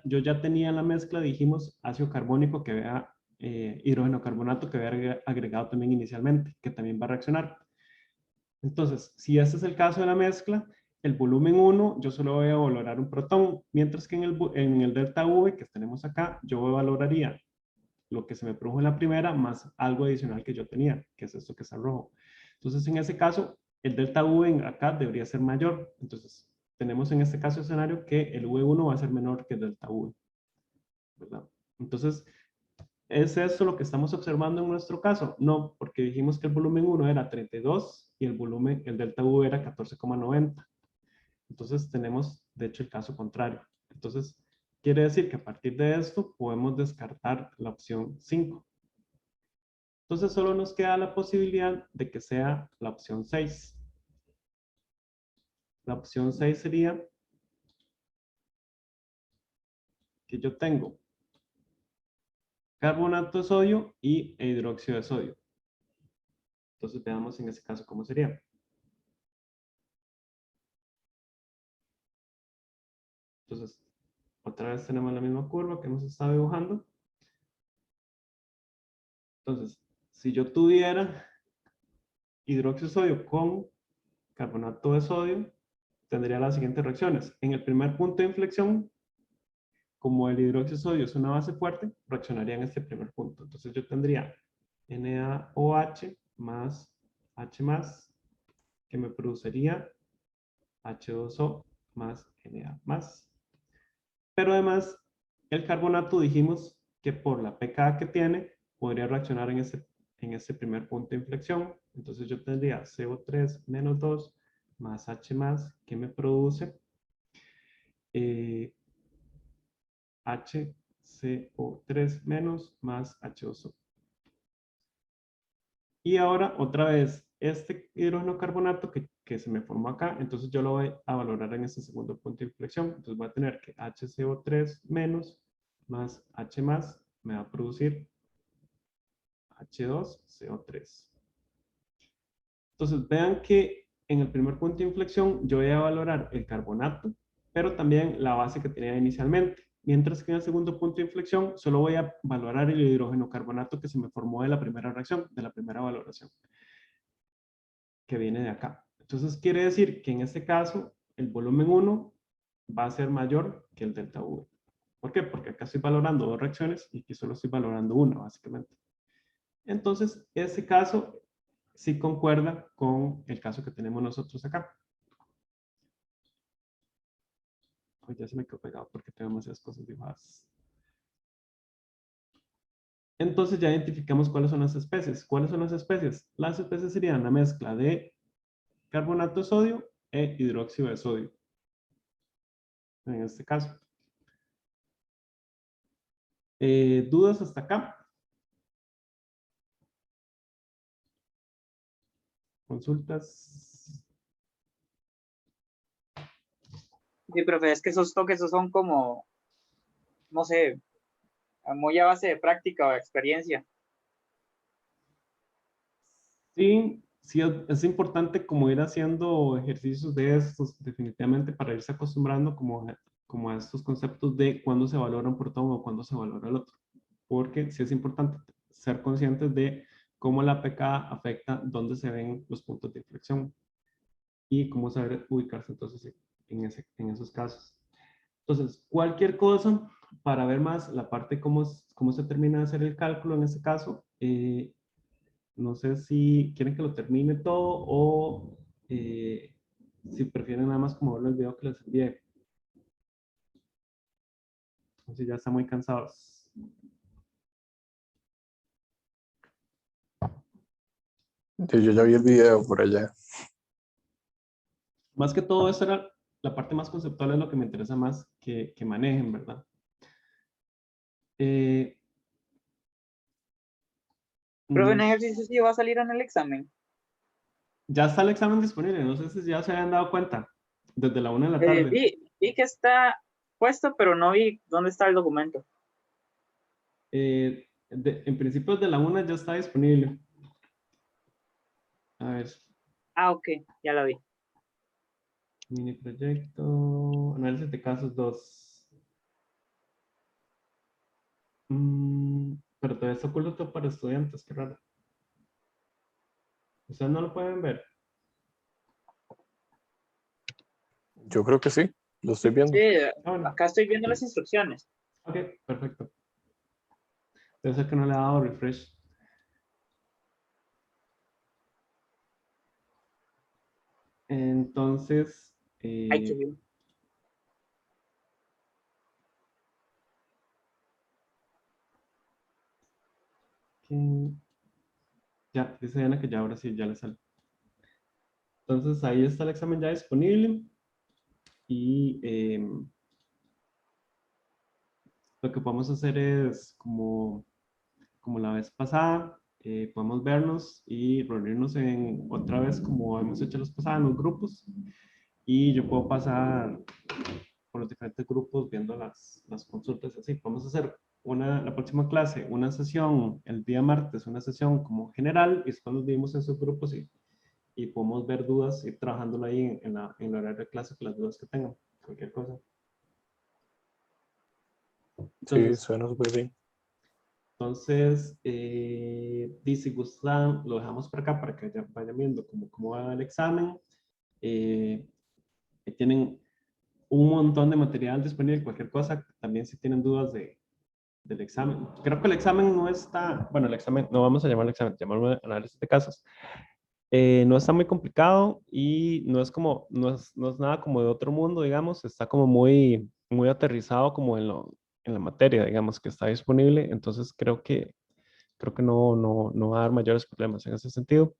yo ya tenía en la mezcla, dijimos, ácido carbónico que había, hidrógeno carbonato que había agregado también inicialmente, que también va a reaccionar. Entonces, si este es el caso de la mezcla, el volumen 1, yo solo voy a valorar un protón, mientras que en el delta V que tenemos acá, yo valoraría lo que se me produjo en la primera más algo adicional que yo tenía, que es esto que está rojo. Entonces, en ese caso, el delta V acá debería ser mayor. Entonces, tenemos en este caso escenario que el V1 va a ser menor que el delta V, ¿verdad? Entonces, ¿es eso lo que estamos observando en nuestro caso? No, porque dijimos que el volumen 1 era 32 y el delta V era 14,90. Entonces tenemos, de hecho, el caso contrario. Entonces, quiere decir que a partir de esto podemos descartar la opción 5. Entonces solo nos queda la posibilidad de que sea la opción 6. La opción 6 sería que yo tengo carbonato de sodio y hidróxido de sodio. Entonces veamos en ese caso cómo sería. Entonces, otra vez tenemos la misma curva que hemos estado dibujando. Entonces, si yo tuviera hidróxido de sodio con carbonato de sodio, tendría las siguientes reacciones. En el primer punto de inflexión, como el hidróxido de sodio es una base fuerte, reaccionaría en este primer punto. Entonces yo tendría NaOH más H más, que me produciría H2O más Na más. Pero además, el carbonato dijimos que por la pKa que tiene, podría reaccionar en ese primer punto de inflexión. Entonces yo tendría CO3 menos 2 más H más, que me produce HCO3 menos más H2O. Y ahora, otra vez, este hidrógeno carbonato que se me formó acá, entonces yo lo voy a valorar en este segundo punto de inflexión. Entonces voy a tener que HCO3 menos más H más me va a producir H2CO3. Entonces vean que en el primer punto de inflexión yo voy a valorar el carbonato, pero también la base que tenía inicialmente. Mientras que en el segundo punto de inflexión solo voy a valorar el hidrógeno carbonato que se me formó de la primera reacción, de la primera valoración, que viene de acá. Entonces quiere decir que en este caso el volumen 1 va a ser mayor que el delta V. ¿Por qué? Porque acá estoy valorando dos reacciones y aquí solo estoy valorando una, básicamente. Entonces, ese caso sí concuerda con el caso que tenemos nosotros acá. Hoy ya se me quedó pegado porque tengo demasiadas cosas dibujadas. Entonces ya identificamos cuáles son las especies. ¿Cuáles son las especies? Las especies serían la mezcla de carbonato de sodio e hidróxido de sodio. En este caso. ¿Dudas hasta acá? ¿Consultas? Sí, profe, es que esos toques esos son como, no sé, muy a base de práctica o de experiencia. Sí, sí, es importante como ir haciendo ejercicios de estos, definitivamente, para irse acostumbrando como a estos conceptos de cuándo se valora un protón o cuándo se valora el otro. Porque sí es importante ser conscientes de cómo la pKa afecta dónde se ven los puntos de inflexión y cómo saber ubicarse entonces en esos casos. Entonces, cualquier cosa para ver más la parte cómo se termina de hacer el cálculo en este caso, no sé si quieren que lo termine todo o si prefieren nada más como ver el video que les envié. O si ya están muy cansados. Yo ya vi el video por allá. Más que todo, esa era la parte más conceptual, es lo que me interesa más que manejen, ¿verdad? Profe, ¿un No, ejercicio sí va a salir en el examen? ya está el examen disponible, no sé si ya se habían dado cuenta, desde la 1 de la tarde. Vi que está puesto, pero no vi dónde está el documento. En principio de la 1 ya está disponible. A ver, Ah, ok, ya lo vi. mini proyecto, análisis de casos 2. Pero todavía está oculto para estudiantes, qué raro. ¿Ustedes no lo pueden ver? Yo creo que sí, lo estoy viendo. Sí, Ah, bueno. acá estoy viendo las instrucciones. Ok, perfecto. Debe ser que no le ha dado refresh. Entonces, Ay, qué bien. ¿qué? Ya, dice Diana que ya ahora sí, ya le sale. Entonces ahí está el examen ya disponible y lo que podemos hacer es como la vez pasada, podemos vernos y reunirnos en otra vez como hemos hecho las pasadas en los grupos y yo puedo pasar por los diferentes grupos viendo las consultas así. Podemos hacer la próxima clase, una sesión el día martes, una sesión como general y después nos dividimos en esos grupos y podemos ver dudas, ir trabajándolo ahí en la horario de clase con las dudas que tengan, cualquier cosa. Sí, Entonces, suena súper bien. si gustan, lo dejamos por acá para que vayan viendo cómo va el examen. Tienen un montón de material disponible, cualquier cosa, también si tienen dudas del examen. Creo que el examen no está, bueno, el examen, no vamos a llamarlo examen, llamarlo análisis de casos. No está muy complicado y no es nada como de otro mundo, digamos, está como muy aterrizado como en la materia, digamos, que está disponible, entonces creo que no va a dar mayores problemas en ese sentido.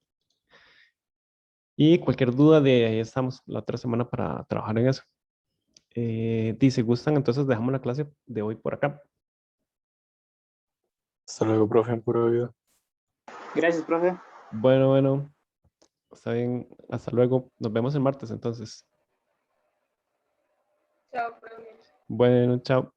Y cualquier duda de ahí estamos la otra semana para trabajar en eso. Si gustan, entonces dejamos la clase de hoy por acá. Hasta luego, profe, en pura vida. Gracias, profe. Bueno, está bien, hasta luego. Nos vemos el martes entonces. Chao, profe. Bueno, chao.